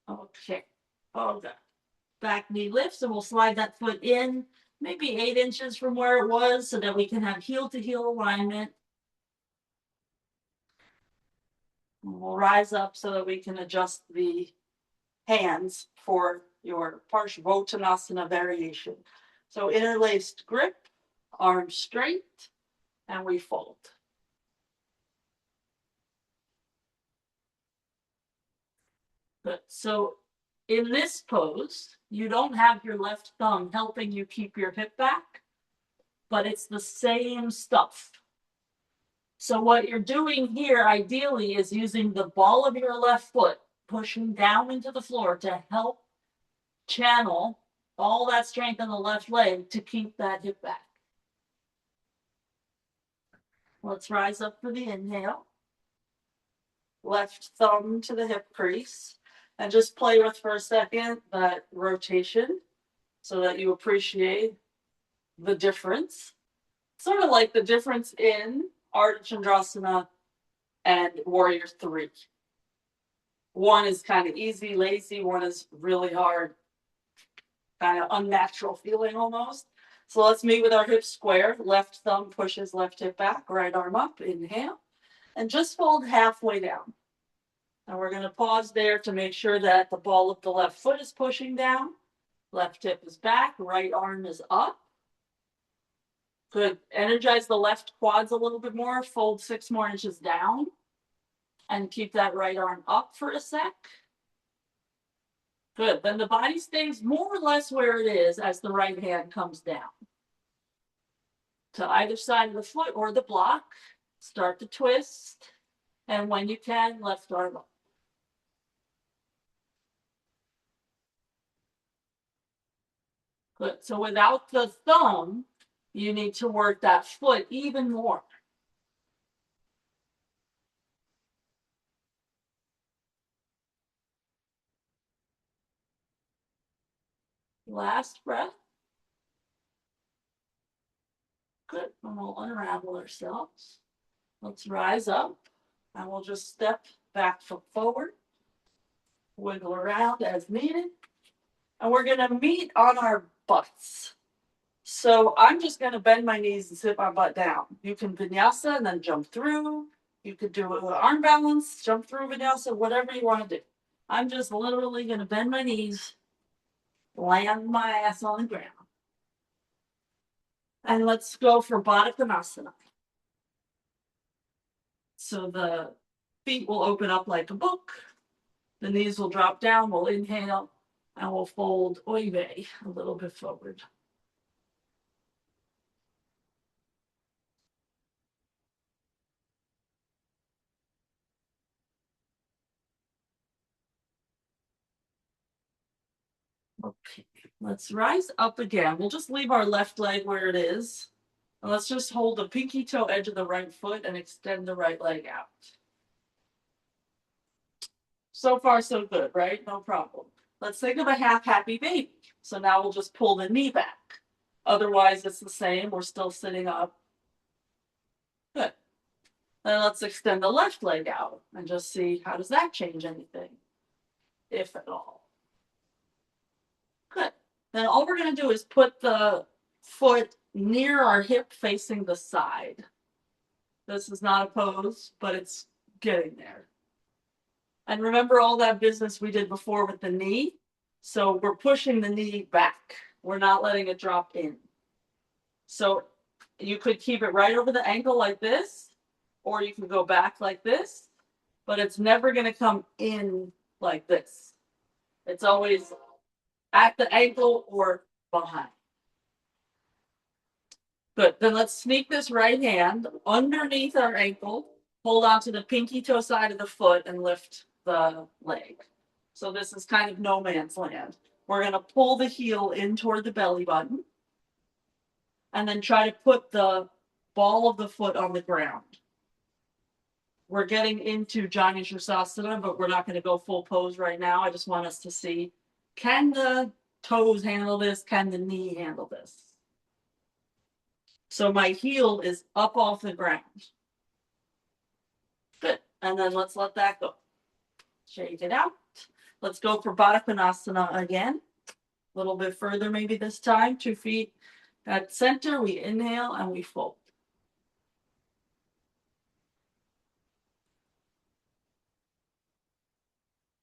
Okay. Oh, good. Back knee lifts, and we'll slide that foot in maybe 8 inches from where it was so that we can have heel to heel alignment. And we'll rise up so that we can adjust the hands for your Parsvottanasana variation. So interlaced grip, arms straight, and we fold. Good. So in this pose, you don't have your left thumb helping you keep your hip back, but it's the same stuff. So what you're doing here ideally is using the ball of your left foot, pushing down into the floor to help channel all that strength in the left leg to keep that hip back. Let's rise up for the inhale. Left thumb to the hip crease. And just play with for a second that rotation so that you appreciate the difference. Sort of like the difference in Ardha Chandrasana and Warrior 3. One is kind of easy, lazy. One is really hard, kind of unnatural feeling almost. So let's meet with our hips square. Left thumb pushes left hip back, right arm up, inhale. And just fold halfway down. And we're going to pause there to make sure that the ball of the left foot is pushing down. Left hip is back, right arm is up. Good. Energize the left quads a little bit more. Fold 6 more inches down. And keep that right arm up for a sec. Good. Then the body stays more or less where it is as the right hand comes down. To either side of the foot or the block. Start to twist. And when you can, left arm up. Good. So without the thumb, you need to work that foot even more. Last breath. Good. And we'll unravel ourselves. Let's rise up. And we'll just step back forward. Wiggle around as needed. And we're going to meet on our butts. So I'm just going to bend my knees and sit my butt down. You can vinyasa and then jump through. You could do it with arm balance, jump through vinyasa, whatever you want to do. I'm just literally going to bend my knees, land my ass on the ground. And let's go for Baddha Konasana. So the feet will open up like a book. The knees will drop down. We'll inhale and we'll fold oy vey a little bit forward. Okay, let's rise up again. We'll just leave our left leg where it is. And let's just hold the pinky toe edge of the right foot and extend the right leg out. So far, so good, right? No problem. Let's think of a half happy baby. So now we'll just pull the knee back. Otherwise, it's the same. We're still sitting up. Good. Then let's extend the left leg out and just see how does that change anything, if at all. Good. Then all we're going to do is put the foot near our hip facing the side. This is not a pose, but it's getting there. And remember all that business we did before with the knee? So we're pushing the knee back. We're not letting it drop in. So you could keep it right over the ankle like this, or you can go back like this, but it's never going to come in like this. It's always at the ankle or behind. Good. Then let's sneak this right hand underneath our ankle, hold on to the pinky toe side of the foot, and lift the leg. So this is kind of no man's land. We're going to pull the heel in toward the belly button and then try to put the ball of the foot on the ground. We're getting into Janu Sirsasana, but we're not going to go full pose right now. I just want us to see, can the toes handle this? Can the knee handle this? So my heel is up off the ground. Good. And then let's let that go. Shake it out. Let's go for Baddha Konasana again. A little bit further maybe this time. 2 feet at center. We inhale and we fold.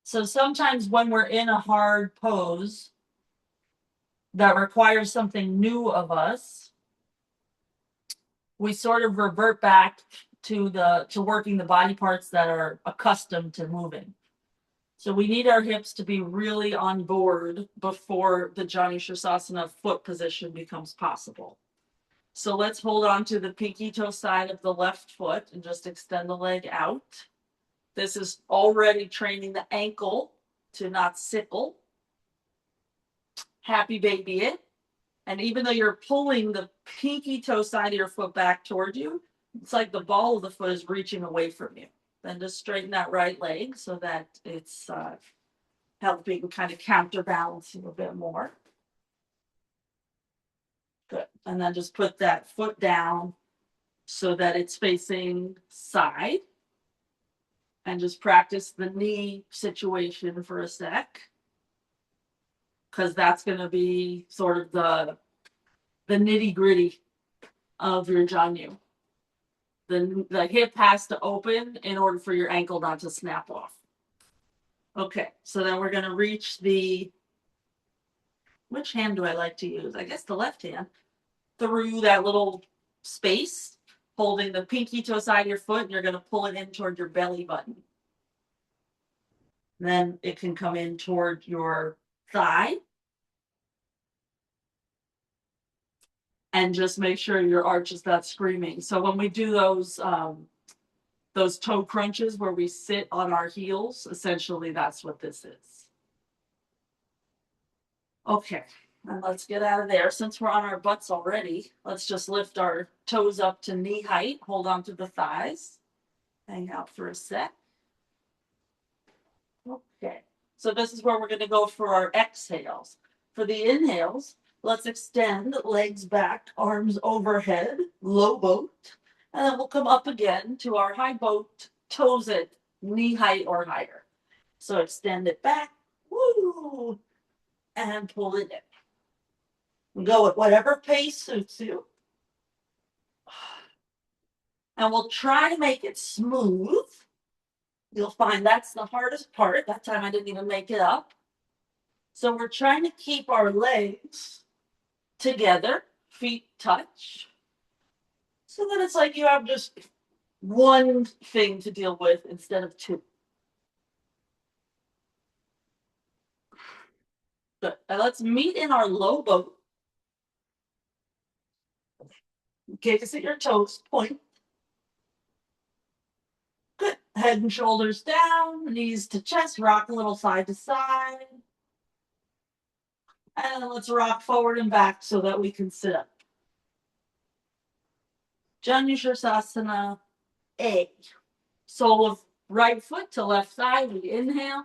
So sometimes when we're in a hard pose that requires something new of us, we sort of revert back to working the body parts that are accustomed to moving. So we need our hips to be really on board before the Janu Sirsasana foot position becomes possible. So let's hold on to the pinky toe side of the left foot and just extend the leg out. This is already training the ankle to not sickle. Happy baby it. And even though you're pulling the pinky toe side of your foot back toward you, it's like the ball of the foot is reaching away from you. Then just straighten that right leg so that it's helping kind of counterbalance you a bit more. Good. And then just put that foot down so that it's facing side. And just practice the knee situation for a sec. Because that's going to be sort of the nitty gritty of your Janu. The hip has to open in order for your ankle not to snap off. Okay, so then we're going to reach which hand do I like to use? I guess the left hand. Through that little space, holding the pinky toe side of your foot, and you're going to pull it in toward your belly button. Then it can come in toward your thigh. And just make sure your arch is not screaming. So when we do those toe crunches where we sit on our heels, essentially that's what this is. Okay, and let's get out of there. Since we're on our butts already, let's just lift our toes up to knee height. Hold on to the thighs. Hang out for a sec. Okay, so this is where we're going to go for our exhales. For the inhales, let's extend legs back, arms overhead, low boat, and then we'll come up again to our high boat, toes at knee height or higher. So extend it back, woo, and pull it in. Go at whatever pace suits you. And we'll try to make it smooth. You'll find that's the hardest part. That time I didn't even make it up. So we're trying to keep our legs together, feet touch, so that it's like you have just one thing to deal with instead of two. Good. And let's meet in our low boat. Gaze at your toes, point. Good. Head and shoulders down, knees to chest, rock a little side to side. And let's rock forward and back so that we can sit up. Janu Sirsasana A. Sole of right foot to left thigh. We inhale.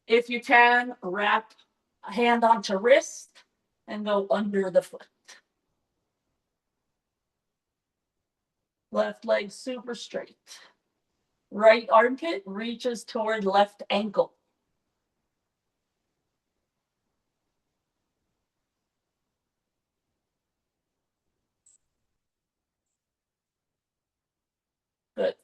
If you can, wrap a hand onto wrist and go under the foot. Left leg super straight. Right armpit reaches toward left ankle. Good.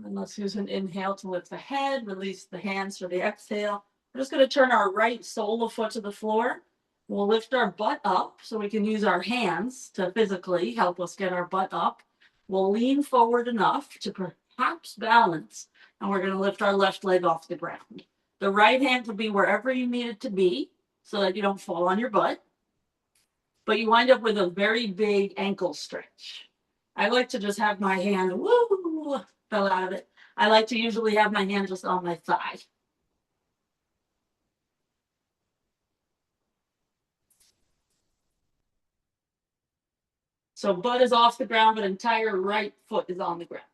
And let's use an inhale to lift the head, release the hands for the exhale. We're just going to turn our right sole of foot to the floor. We'll lift our butt up so we can use our hands to physically help us get our butt up. We'll lean forward enough to perhaps balance, and we're going to lift our left leg off the ground. The right hand will be wherever you need it to be so that you don't fall on your butt, but you wind up with a very big ankle stretch. I like to just have my hand, fell out of it. I like to usually have my hand just on my thigh. So butt is off the ground, but entire right foot is on the ground.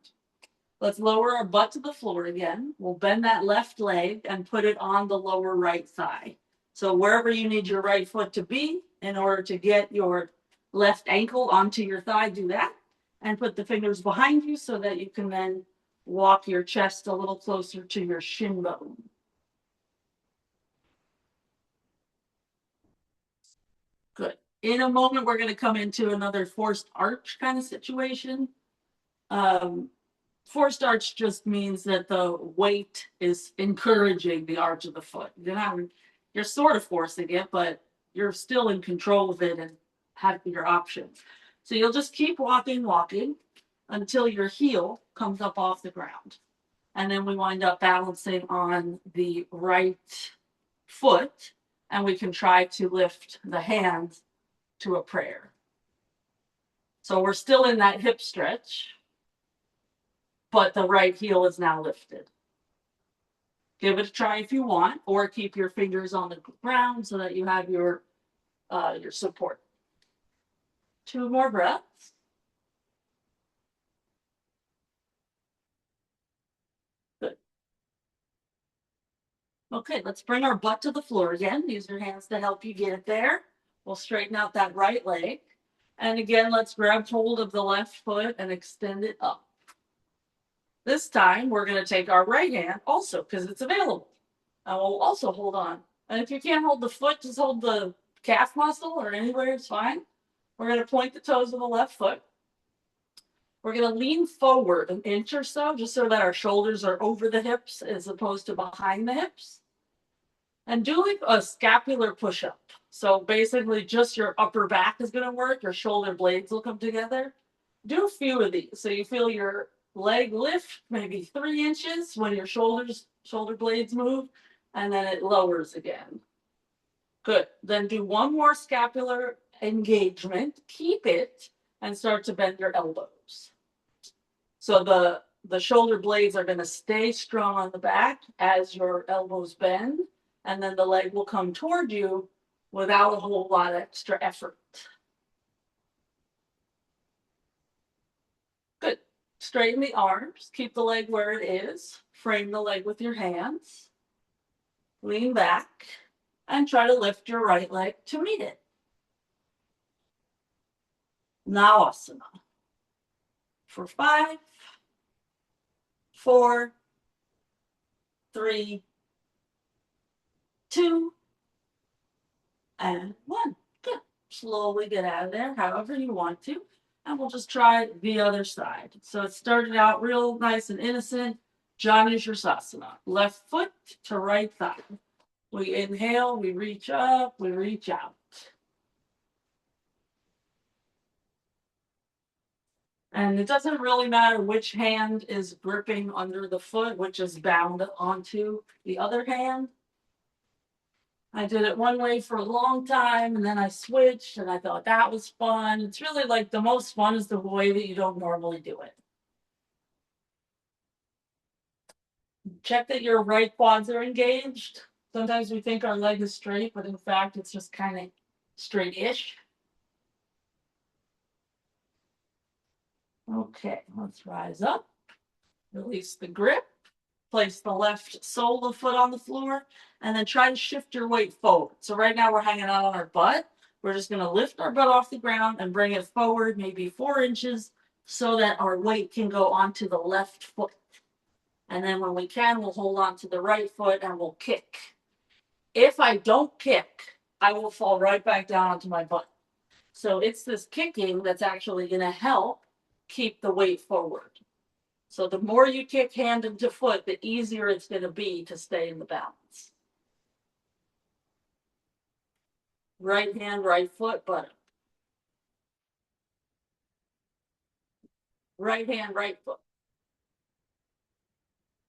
Let's lower our butt to the floor again. We'll bend that left leg and put it on the lower right thigh. So wherever you need your right foot to be in order to get your left ankle onto your thigh, do that. And put the fingers behind you so that you can then walk your chest a little closer to your shin bone. Good. In a moment, we're going to come into another forced arch kind of situation. Forced arch just means that the weight is encouraging the arch of the foot. You're sort of forcing it, but you're still in control of it and have your options. So you'll just keep walking until your heel comes up off the ground. And then we wind up balancing on the right foot, and we can try to lift the hand to a prayer. So we're still in that hip stretch, but the right heel is now lifted. Give it a try if you want, or keep your fingers on the ground so that you have your support. 2 more breaths. Good. Okay, let's bring our butt to the floor again. Use your hands to help you get it there. We'll straighten out that right leg. And again, let's grab hold of the left foot and extend it up. This time, we're going to take our right hand also because it's available. And we'll also hold on. And if you can't hold the foot, just hold the calf muscle or anywhere, it's fine. We're going to point the toes of the left foot. We're going to lean forward an inch or so, just so that our shoulders are over the hips as opposed to behind the hips. And do like a scapular push-up. So basically just your upper back is going to work. Your shoulder blades will come together. Do a few of these. So you feel your leg lift maybe 3 inches when your shoulder blades move, and then it lowers again. Good. Then do one more scapular engagement. Keep it and start to bend your elbows. So the shoulder blades are going to stay strong on the back as your elbows bend, and then the leg will come toward you without a whole lot of extra effort. Good. Straighten the arms. Keep the leg where it is. Frame the leg with your hands. Lean back and try to lift your right leg to meet it. Navasana. For 5, 4, 3, 2, and 1. Good. Slowly get out of there however you want to. And we'll just try the other side. So it started out real nice and innocent. Janu Sirsasana. Left foot to right thigh. We inhale, we reach up, we reach out. And it doesn't really matter which hand is gripping under the foot, which is bound onto the other hand. I did it one way for a long time, and then I switched, and I thought that was fun. It's really like the most fun is the way that you don't normally do it. Check that your right quads are engaged. Sometimes we think our leg is straight, but in fact, it's just kind of straight-ish. Okay, let's rise up. Release the grip. Place the left sole of the foot on the floor, and then try to shift your weight forward. So right now we're hanging out on our butt. We're just going to lift our butt off the ground and bring it forward maybe 4 inches so that our weight can go onto the left foot. And then when we can, we'll hold on to the right foot and we'll kick. If I don't kick, I will fall right back down onto my butt. So it's this kicking that's actually going to help keep the weight forward. So the more you kick hand into foot, the easier it's going to be to stay in the balance. Right hand, right foot, butt. Right hand, right foot.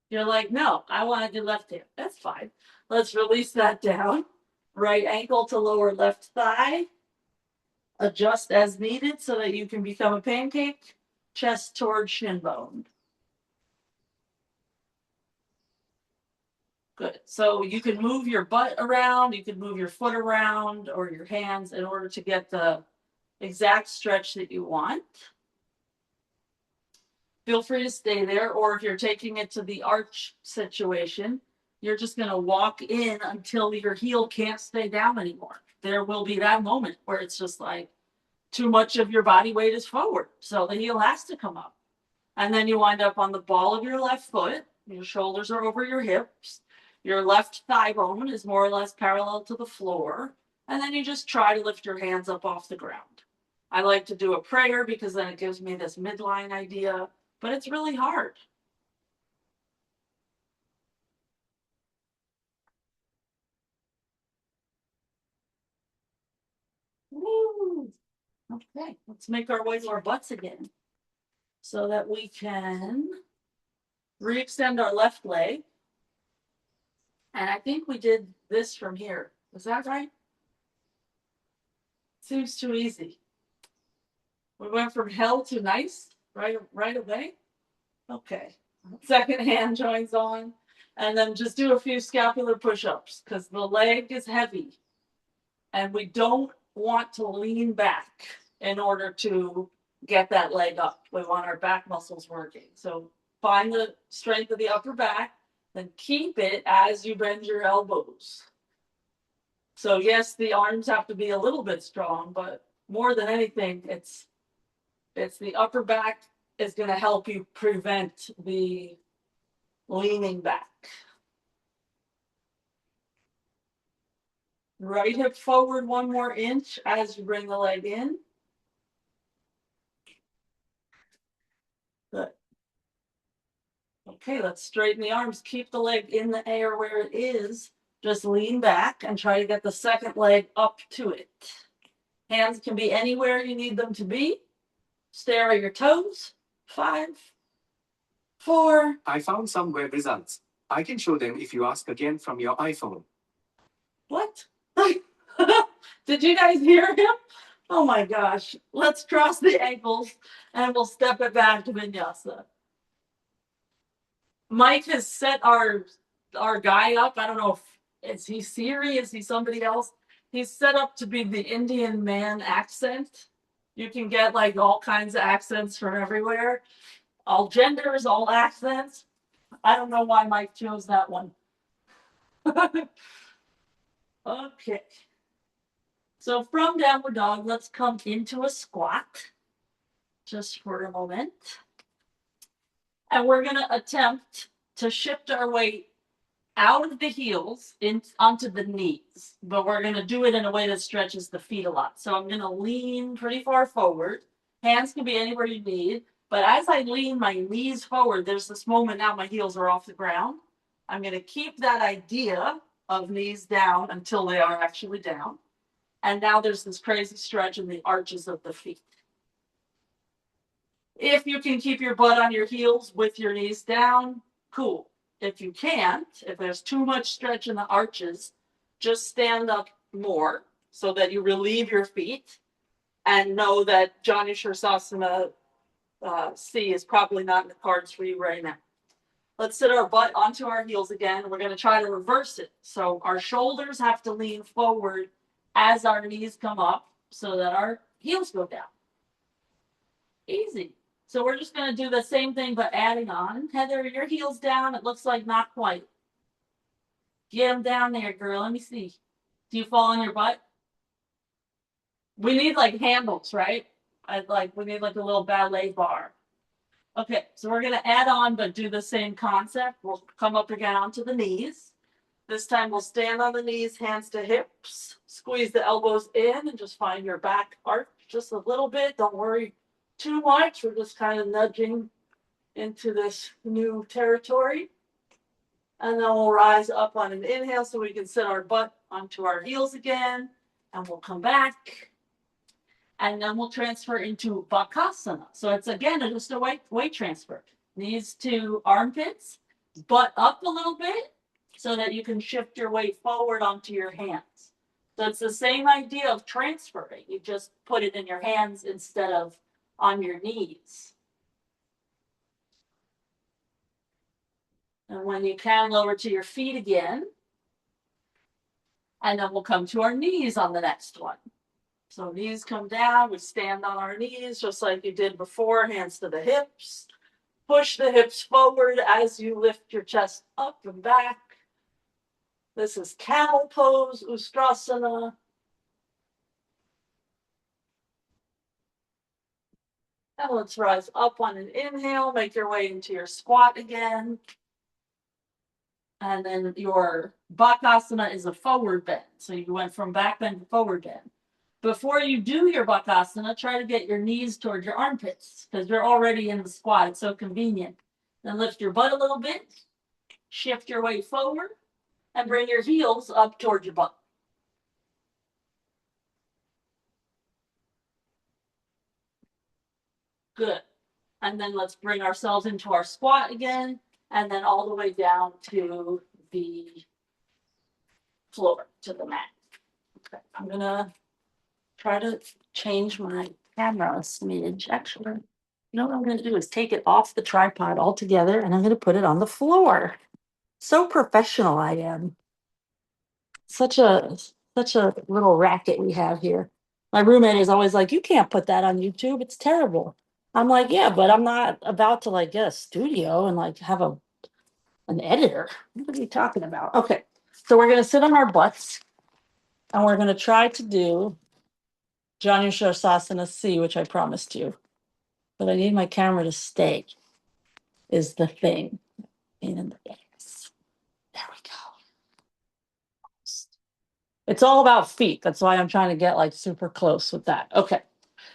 You're like, no, I want to do left hand. That's fine. Let's release that down. Right ankle to lower left thigh. Adjust as needed so that you can become a pancake. Chest toward shin bone. Good. So you can move your butt around, you can move your foot around or your hands in order to get the exact stretch that you want. Feel free to stay there, or if you're taking it to the arch situation, you're just going to walk in until your heel can't stay down anymore. There will be that moment where it's just like too much of your body weight is forward, so the heel has to come up. And then you wind up on the ball of your left foot. Your shoulders are over your hips. Your left thigh bone is more or less parallel to the floor. And then you just try to lift your hands up off the ground. I like to do a prayer because then it gives me this midline idea, but it's really hard. Woo. Okay, let's make our way to our butts again so that we can re-extend our left leg. And I think we did this from here. Is that right? Seems too easy. We went from hell to nice right away. Okay. Second hand joins on. And then just do a few scapular push-ups because the leg is heavy. And we don't want to lean back in order to get that leg up. We want our back muscles working. So find the strength of the upper back, then keep it as you bend your elbows. So yes, the arms have to be a little bit strong, but more than anything, it's the upper back is going to help you prevent the leaning back. Right hip forward 1 more inch as you bring the leg in. Good. Okay, let's straighten the arms. Keep the leg in the air where it is. Just lean back and try to get the second leg up to it. Hands can be anywhere you need them to be. Stare at your toes. 5, 4. I found some web results. I can show them if you ask again from your iPhone. What? Did you guys hear him? Oh my gosh. Let's cross the ankles and we'll step it back to Vinyasa. Mike has set our guy up. I don't know if is he Siri, is he somebody else? He's set up to be the Indian man accent. You can get like all kinds of accents from everywhere. All genders, all accents. I don't know why Mike chose that one. Okay. So from downward dog, let's come into a squat just for a moment. And we're going to attempt to shift our weight out of the heels onto the knees. But we're going to do it in a way that stretches the feet a lot. So I'm going to lean pretty far forward. Hands can be anywhere you need. But as I lean my knees forward, there's this moment now my heels are off the ground. I'm going to keep that idea of knees down until they are actually down. And now there's this crazy stretch in the arches of the feet. If you can keep your butt on your heels with your knees down, cool. If you can't, if there's too much stretch in the arches, just stand up more so that you relieve your feet and know that Janu Sirsasana C is probably not in the cards for you right now. Let's sit our butt onto our heels again. We're going to try to reverse it. So our shoulders have to lean forward as our knees come up so that our heels go down. Easy. So we're just going to do the same thing, but adding on. Heather, your heels down. It looks like not quite. Get them down there, girl. Let me see. Do you fall on your butt? We need like handles, right? We need like a little ballet bar. Okay, so we're gonna add on, but do the same concept. We'll come up again onto the knees. This time we'll stand on the knees, hands to hips. Squeeze the elbows in and just find your back arch just a little bit. Don't worry too much. We're just kind of nudging into this new territory. And then we'll rise up on an inhale so we can sit our butt onto our heels again. And we'll come back. And then we'll transfer into Bakasana. So it's again just a weight transfer. Knees to armpits, butt up a little bit so that you can shift your weight forward onto your hands. So it's the same idea of transferring. You just put it in your hands instead of on your knees. And when you can, lower to your feet again. And then we'll come to our knees on the next one. So knees come down, we stand on our knees just like you did before, hands to the hips. Push the hips forward as you lift your chest up and back. This is camel pose, Ustrasana. And let's rise up on an inhale, make your way into your squat again. And then your Bakasana is a forward bend. So you went from back bend to forward bend. Before you do your Bakasana, try to get your knees towards your armpits because you're already in the squat. It's so convenient. Then lift your butt a little bit, shift your weight forward, and bring your heels up towards your butt. Good. And then let's bring ourselves into our squat again, and then all the way down to the floor, to the mat. Okay, I'm going to try to change my camera a smidge. Actually, you know what I'm going to do is take it off the tripod altogether and I'm going to put it on the floor. So professional I am. Such a little racket we have here. My roommate is always like, "You can't put that on YouTube. It's terrible." I'm like, "Yeah, but I'm not about to like get a studio and like have an editor. What are you talking about?" Okay, so we're going to sit on our butts and we're going to try to do Janu Sirsasana C, which I promised you. But I need my camera to stay, is the thing. In the ass. There we go. It's all about feet. That's why I'm trying to get like super close with that. Okay.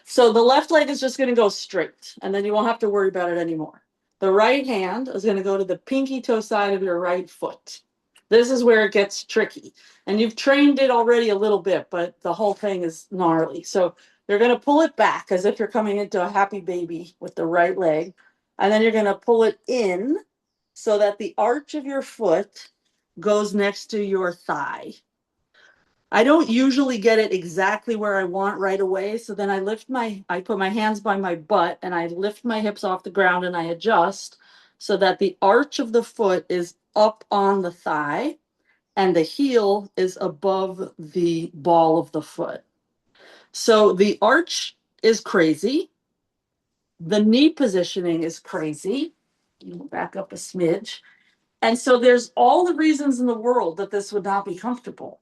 So the left leg is just going to go straight, and then you won't have to worry about it anymore. The right hand is going to go to the pinky toe side of your right foot. This is where it gets tricky. And you've trained it already a little bit, but the whole thing is gnarly. So you're going to pull it back as if you're coming into a happy baby with the right leg. And then you're going to pull it in so that the arch of your foot goes next to your thigh. I don't usually get it exactly where I want right away. So then I put my hands by my butt and I lift my hips off the ground and I adjust so that the arch of the foot is up on the thigh and the heel is above the ball of the foot. So the arch is crazy. The knee positioning is crazy. Back up a smidge. And so there's all the reasons in the world that this would not be comfortable.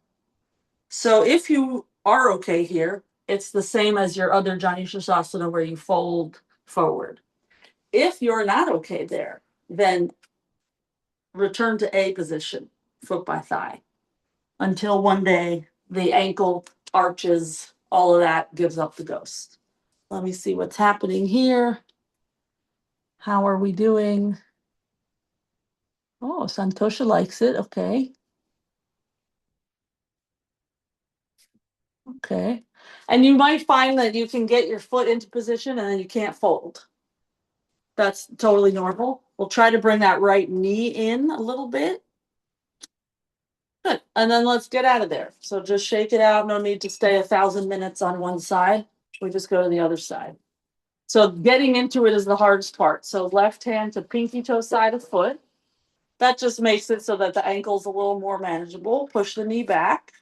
So if you are okay here, it's the same as your other Janu Sirsasana where you fold forward. If you're not okay there, then return to A position, foot by thigh, until one day the ankle arches, all of that gives up the ghost. Let me see what's happening here. How are we doing? Oh, Santosha likes it. Okay. Okay. And you might find that you can get your foot into position and then you can't fold. That's totally normal. We'll try to bring that right knee in a little bit. Good. And then let's get out of there. So just shake it out. No need to stay 1,000 minutes on one side. We just go to the other side. So getting into it is the hardest part. So left hand to pinky toe side of foot. That just makes it so that the ankle's a little more manageable. Push the knee back.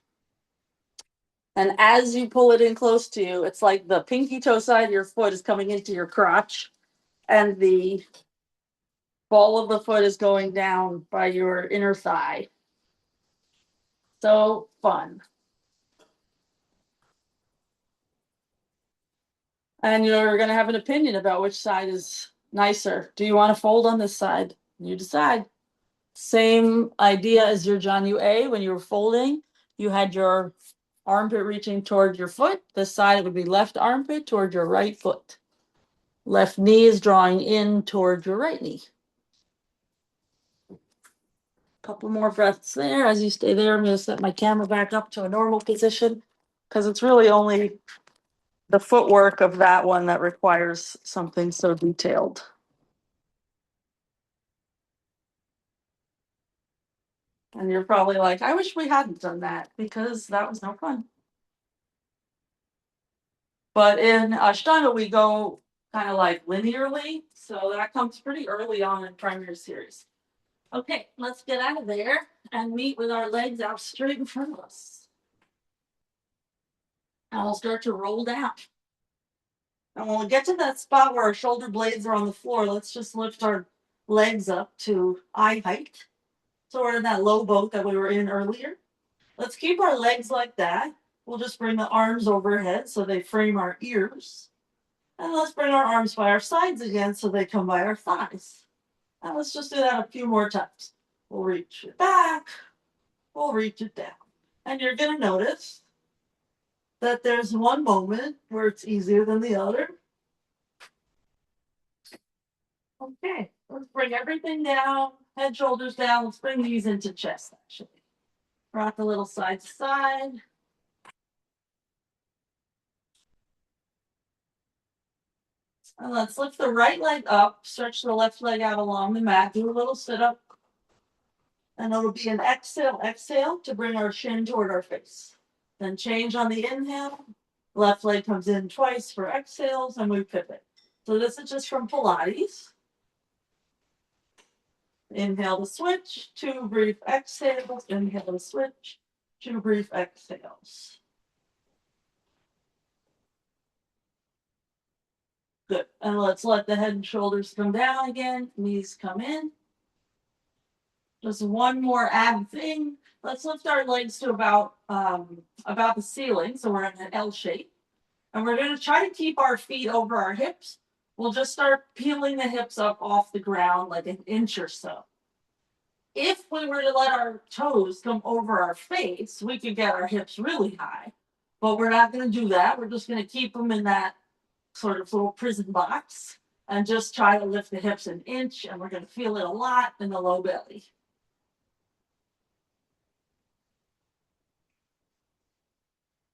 And as you pull it in close to you, it's like the pinky toe side of your foot is coming into your crotch. and the ball of the foot is going down by your inner thigh. So fun. And you're going to have an opinion about which side is nicer. Do you want to fold on this side? You decide. Same idea as your Janu A. When you were folding, you had your armpit reaching toward your foot. This side would be left armpit toward your right foot. Left knee is drawing in toward your right knee. Couple more breaths there. As you stay there, I'm going to set my camera back up to a normal position because it's really only the footwork of that one that requires something so detailed. And you're probably like, I wish we hadn't done that because that was no fun. But in Ashtanga, we go kind of like linearly. So that comes pretty early on in primary series. Okay, let's get out of there and meet with our legs out straight in front of us. And we'll start to roll down. And when we get to that spot where our shoulder blades are on the floor, let's just lift our legs up to eye height. So we're in that low boat that we were in earlier. Let's keep our legs like that. We'll just bring the arms overhead so they frame our ears. And let's bring our arms by our sides again so they come by our thighs. And let's just do that a few more times. We'll reach it back. We'll reach it down. And you're going to notice that there's one moment where it's easier than the other. Okay, let's bring everything down, head, shoulders down. Let's bring these into chest, actually. Rock a little side to side. And let's lift the right leg up, stretch the left leg out along the mat, do a little sit up. And it'll be an exhale, exhale to bring our shin toward our face. Then change on the inhale. Left leg comes in twice for exhales and we pivot. So this is just from Pilates. Inhale to switch, 2 brief exhales. Inhale to switch, 2 brief exhales. Good. And let's let the head and shoulders come down again. Knees come in. Just one more ab thing. Let's lift our legs to about the ceiling. So we're in an L shape. And we're going to try to keep our feet over our hips. We'll just start peeling the hips up off the ground like an inch or so. If we were to let our toes come over our face, we could get our hips really high. But we're not going to do that. We're just going to keep them in that sort of little prison box and just try to lift the hips an inch. And we're going to feel it a lot in the low belly.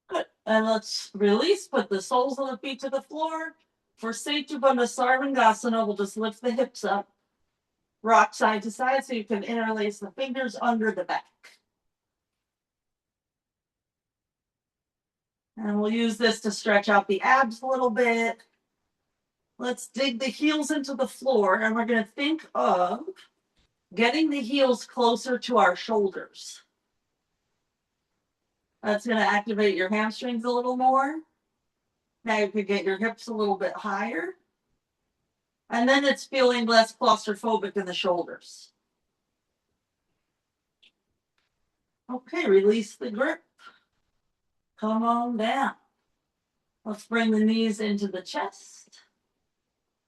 Good. And let's release. Put the soles of the feet to the floor. For Setu Bandha Sarvangasana, we'll just lift the hips up. Rock side to side so you can interlace the fingers under the back. And we'll use this to stretch out the abs a little bit. Let's dig the heels into the floor, and we're going to think of getting the heels closer to our shoulders. That's going to activate your hamstrings a little more. Now you could get your hips a little bit higher. And then it's feeling less claustrophobic in the shoulders. Okay, release the grip. Come on down. Let's bring the knees into the chest.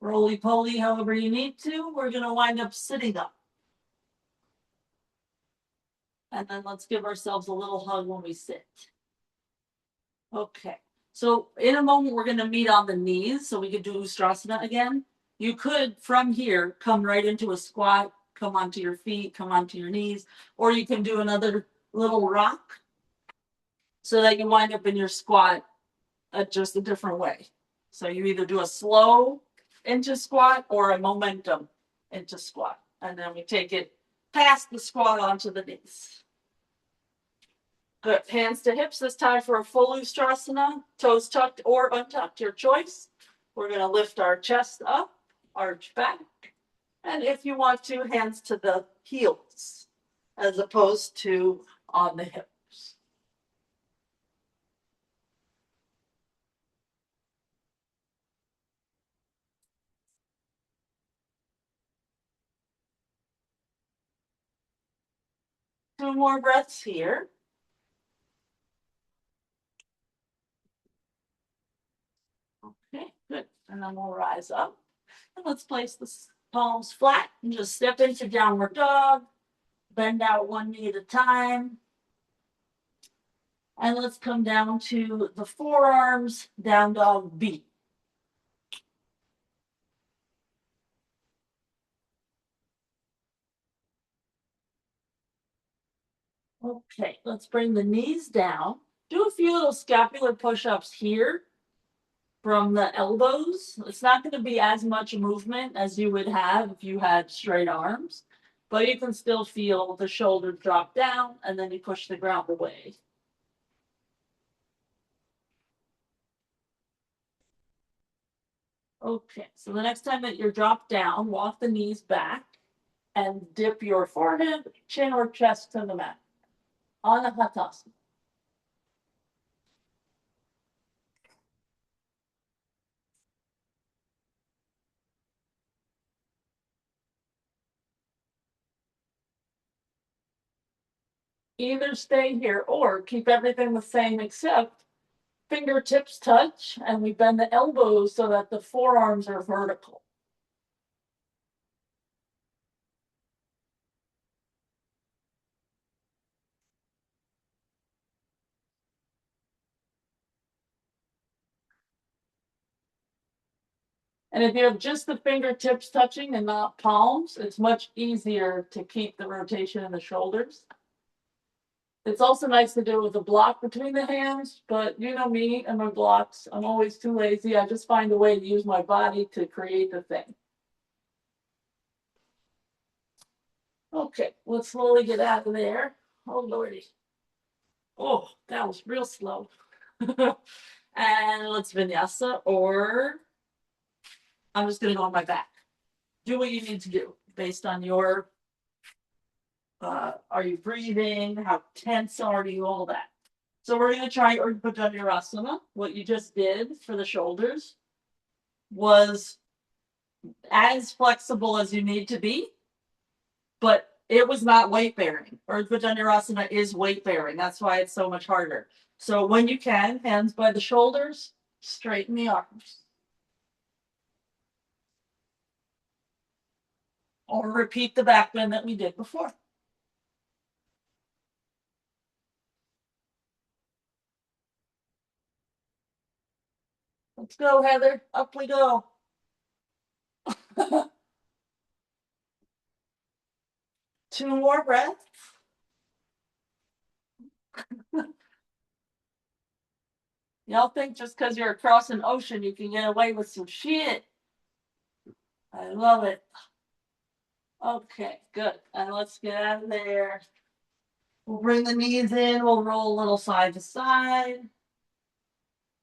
Roly-poly however you need to. We're going to wind up sitting up. And then let's give ourselves a little hug when we sit. Okay. So in a moment, we're going to meet on the knees. So we could do Ustrasana again. You could, from here, come right into a squat, come onto your feet, come onto your knees. Or you can do another little rock so that you wind up in your squat just a different way. So you either do a slow into squat or a momentum into squat. And then we take it past the squat onto the knees. Good. Hands to hips this time for a full Ustrasana. Toes tucked or untucked, your choice. We're going to lift our chest up, arch back. And if you want to, hands to the heels as opposed to on the hips. 2 more breaths here. Okay, good. And then we'll rise up. And let's place the palms flat and just step into downward dog. Bend out one knee at a time. And let's come down to the forearms, down dog B. Okay, let's bring the knees down. Do a few little scapular push-ups here from the elbows. It's not going to be as much movement as you would have if you had straight arms, but you can still feel the shoulder drop down and then you push the ground away. Okay, so the next time that you're dropped down, walk the knees back and dip your forehead, chin, or chest to the mat. Anahatasana. Either stay here or keep everything the same except fingertips touch and we bend the elbows so that the forearms are vertical. And if you have just the fingertips touching and not palms, it's much easier to keep the rotation in the shoulders. It's also nice to do with a block between the hands, but you know me and my blocks, I'm always too lazy. I just find a way to use my body to create the thing. Okay, let's slowly get out of there. Oh, Lordy. Oh, that was real slow. And let's vinyasa, or I'm just going to go on my back. Do what you need to do based on your, are you breathing? How tense are you? All that. So we're going to try Urdhva Vajrasana. What you just did for the shoulders was as flexible as you need to be, but it was not weight bearing. Urdhva Vajrasana is weight bearing. That's why it's so much harder. So when you can, hands by the shoulders, straighten the arms. Or repeat the back bend that we did before. Let's go, Heather. Up we go. Two more breaths. Y'all think just because you're across an ocean, you can get away with some shit. I love it. Okay, good. And let's get out of there. We'll bring the knees in. We'll roll a little side to side.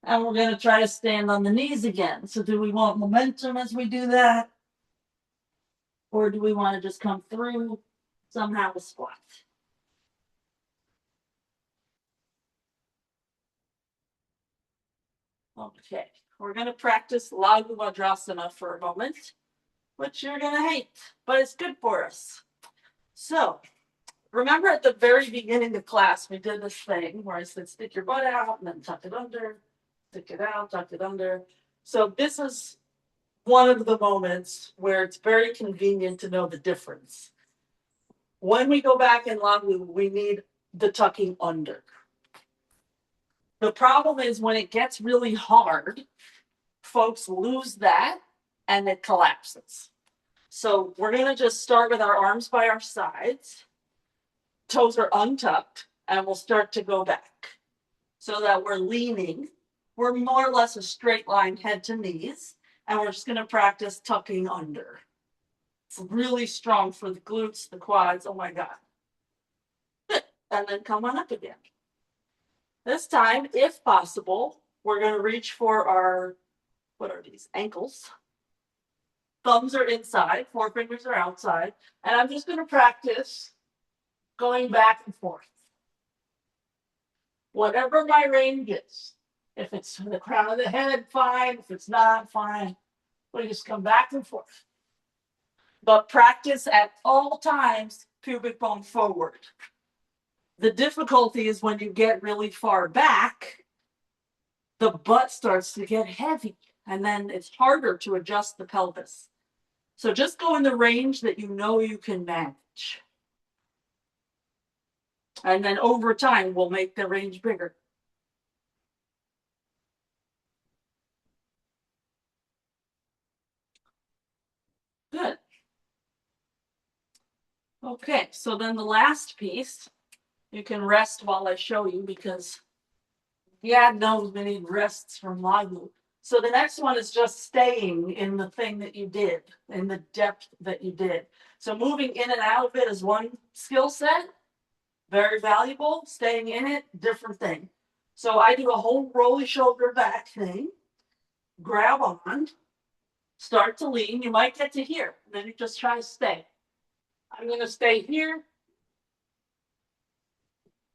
And we're going to try to stand on the knees again. So do we want momentum as we do that? Or do we want to just come through somehow a squat? Okay, we're going to practice Laghu Vajrasana for a moment, which you're going to hate, but it's good for us. So remember at the very beginning of class, we did this thing where I said, stick your butt out and then tuck it under, stick it out, tuck it under. So this is one of the moments where it's very convenient to know the difference. When we go back in Laghu, we need the tucking under. The problem is when it gets really hard, folks lose that and it collapses. So we're going to just start with our arms by our sides. Toes are untucked and we'll start to go back so that we're leaning. We're more or less a straight line head to knees, and we're just going to practice tucking under. It's really strong for the glutes, the quads. Oh my God. Good. And then come on up again. This time, if possible, we're going to reach for our, what are these, ankles. Thumbs are inside, forefingers are outside, and I'm just going to practice going back and forth. Whatever my range is. If it's the crown of the head, fine. If it's not, fine. We just come back and forth. But practice at all times pubic bone forward. The difficulty is when you get really far back, the butt starts to get heavy, and then it's harder to adjust the pelvis. So just go in the range that you know you can manage. And then over time, we'll make the range bigger. Good. Okay, so then the last piece, you can rest while I show you because God knows we need rests from Laghu. So the next one is just staying in the thing that you did, in the depth that you did. So moving in and out of it is one skill set, very valuable. Staying in it, different thing. So I do a whole rolly shoulder back thing, grab on, start to lean. You might get to here, then you just try to stay. I'm going to stay here.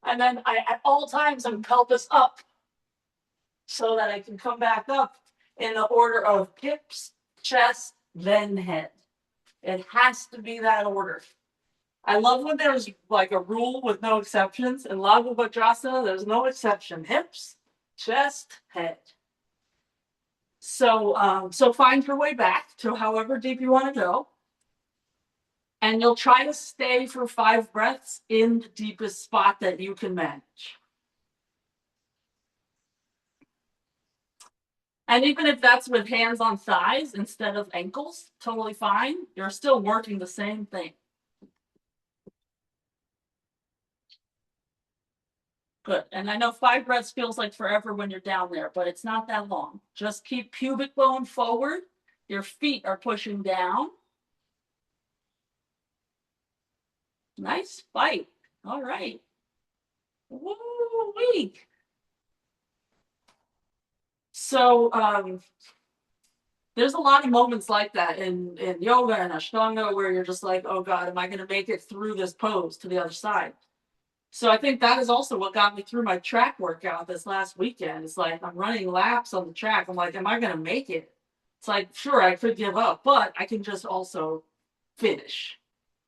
And then at all times, I'm pelvis up so that I can come back up in the order of hips, chest, then head. It has to be that order. I love when there's like a rule with no exceptions. In Laghu Vajrasana, there's no exception. Hips, chest, head. So find your way back to however deep you want to go. And you'll try to stay for 5 breaths in the deepest spot that you can manage. And even if that's with hands on thighs instead of ankles, totally fine. You're still working the same thing. Good. And I know 5 breaths feels like forever when you're down there, but it's not that long. Just keep pubic bone forward. Your feet are pushing down. Nice fight. All right. Woo-wee. So there's a lot of moments like that in yoga and Ashtanga where you're just like, oh God, am I going to make it through this pose to the other side? So I think that is also what got me through my track workout this last weekend. It's like I'm running laps on the track. I'm like, am I going to make it? It's like, sure, I could give up, but I can just also finish.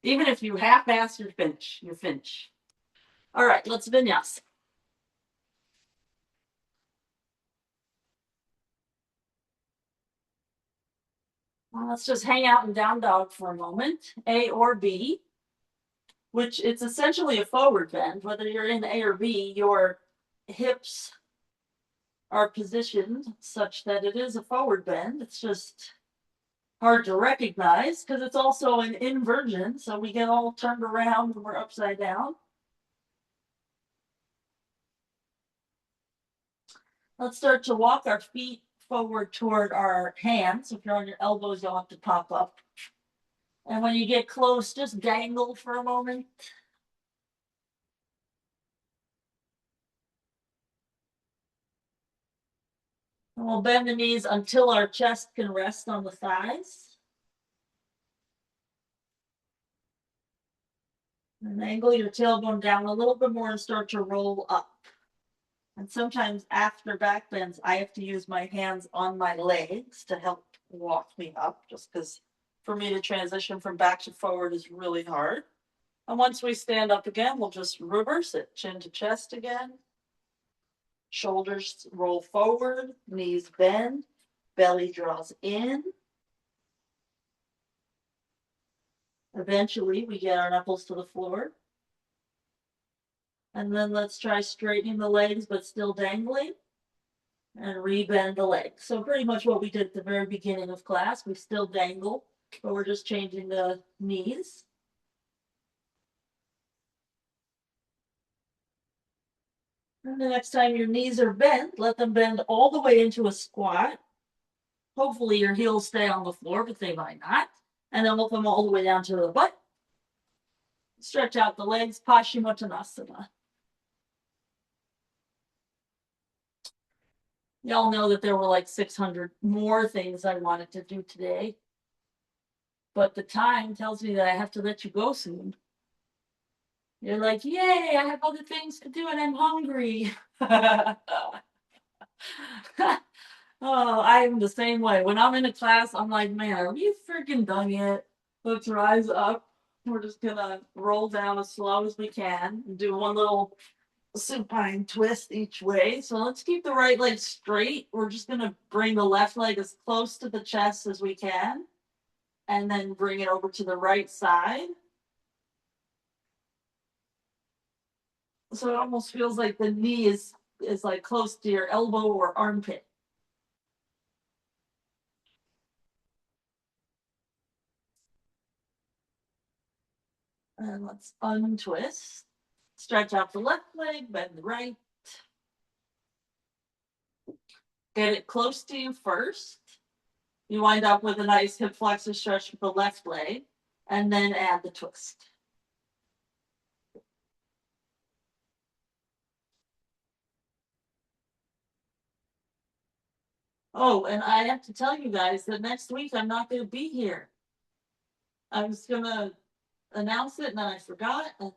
Even if you half-ass your finish, you finish. All right, let's vinyasa. Well, let's just hang out in down dog for a moment, A or B, which it's essentially a forward bend. Whether you're in A or B, your hips are positioned such that it is a forward bend. It's just hard to recognize because it's also an inversion, so we get all turned around when we're upside down. Let's start to walk our feet forward toward our hands. If you're on your elbows, you'll have to pop up. And when you get close, just dangle for a moment. And we'll bend the knees until our chest can rest on the thighs. And angle your tailbone down a little bit more and start to roll up. And sometimes after back bends, I have to use my hands on my legs to help walk me up, just because for me to transition from back to forward is really hard. And once we stand up again, we'll just reverse it. Chin to chest again. Shoulders roll forward, knees bend, belly draws in. Eventually, we get our knuckles to the floor. And then let's try straightening the legs, but still dangling. And rebend the legs. So pretty much what we did at the very beginning of class. We still dangle, but we're just changing the knees. And the next time your knees are bent, let them bend all the way into a squat. Hopefully your heels stay on the floor, but they might not. And then we'll come all the way down to the butt. Stretch out the legs, Paschimottanasana. Y'all know that there were like 600 more things I wanted to do today. But the time tells me that I have to let you go soon. You're like, yay, I have other things to do and I'm hungry. Oh, I'm the same way. When I'm in a class, I'm like, man, are we freaking done yet? Let's rise up. We're just gonna roll down as slow as we can and do one little supine twist each way. So let's keep the right leg straight. We're just gonna bring the left leg as close to the chest as we can, and then bring it over to the right side. So it almost feels like the knee is like close to your elbow or armpit. And let's untwist. Stretch out the left leg, bend the right. Get it close to you first. You wind up with a nice hip flexor stretch with the left leg, and then add the twist. Oh, and I have to tell you guys that next week I'm not going to be here. I was going to announce it and then I forgot, and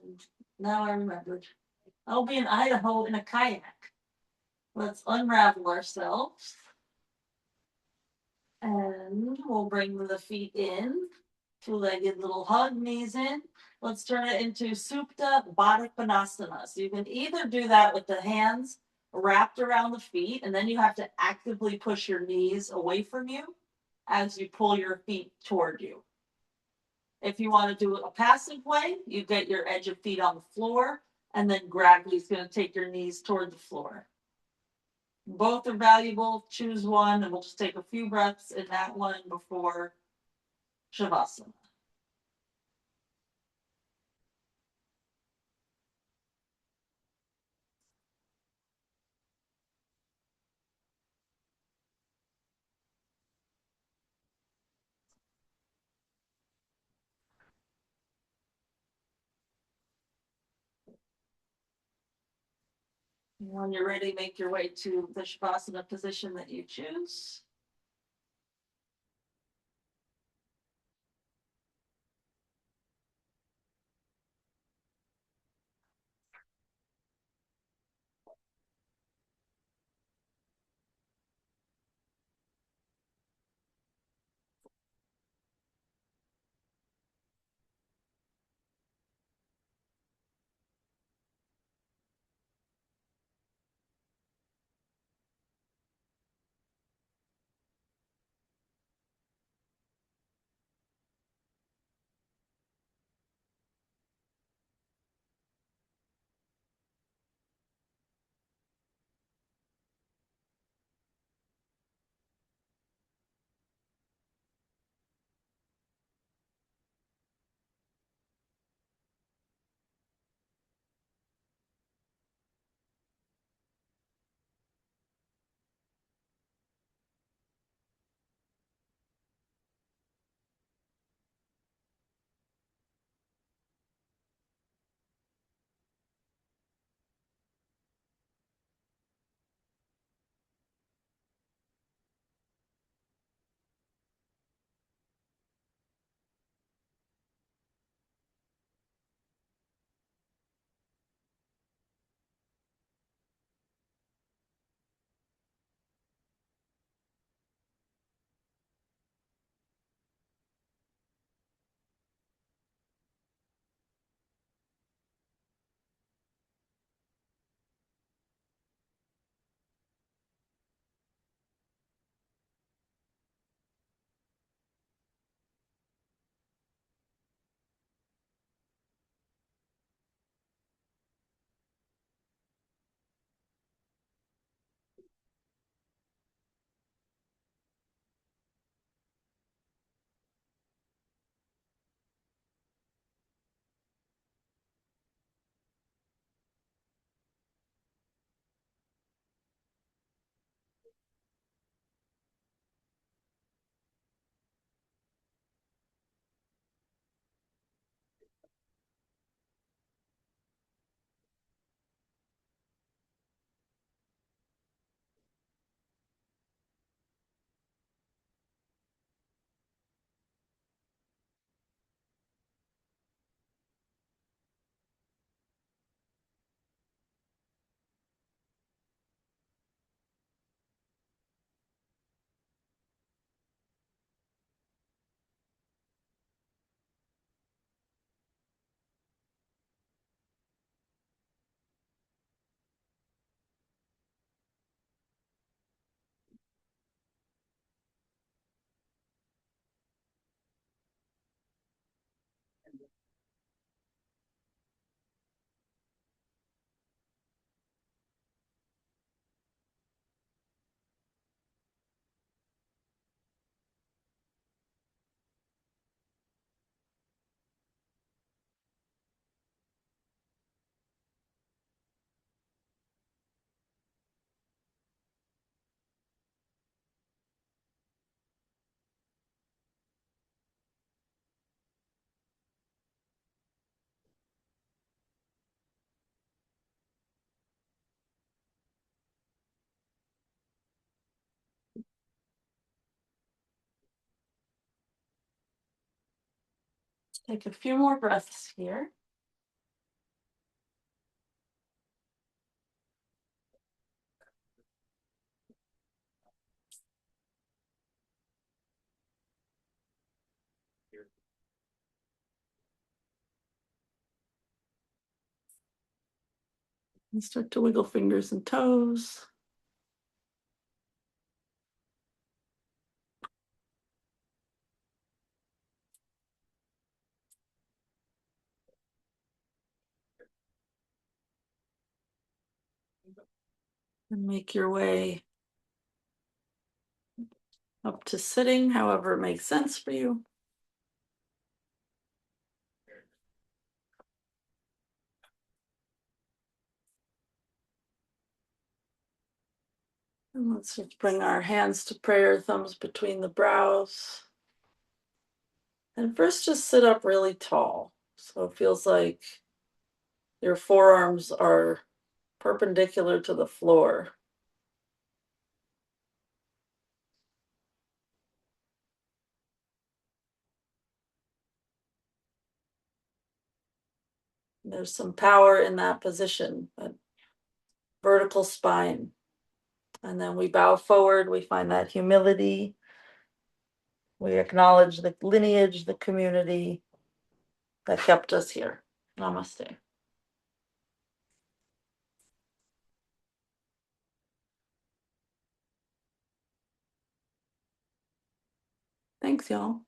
now I remembered. I'll be in Idaho in a kayak. Let's unravel ourselves. And we'll bring the feet in. Two-legged little hug, knees in. Let's turn it into Supta Baddha. So you can either do that with the hands wrapped around the feet, and then you have to actively push your knees away from you as you pull your feet toward you. If you want to do it a passive way, you get your edge of feet on the floor, and then gravity is going to take your knees toward the floor. Both are valuable. Choose one, and we'll just take a few breaths in that one before Shavasana. When you're ready, make your way to the Shavasana position that you choose. Take a few more breaths here. And start to wiggle fingers and toes. And make your way up to sitting, however it makes sense for you. And let's just bring our hands to prayer, thumbs between the brows. And first, just sit up really tall. So it feels like your forearms are perpendicular to the floor. There's some power in that position, that vertical spine. And then we bow forward, we find that humility. We acknowledge the lineage, the community that kept us here. Namaste. Thanks, y'all.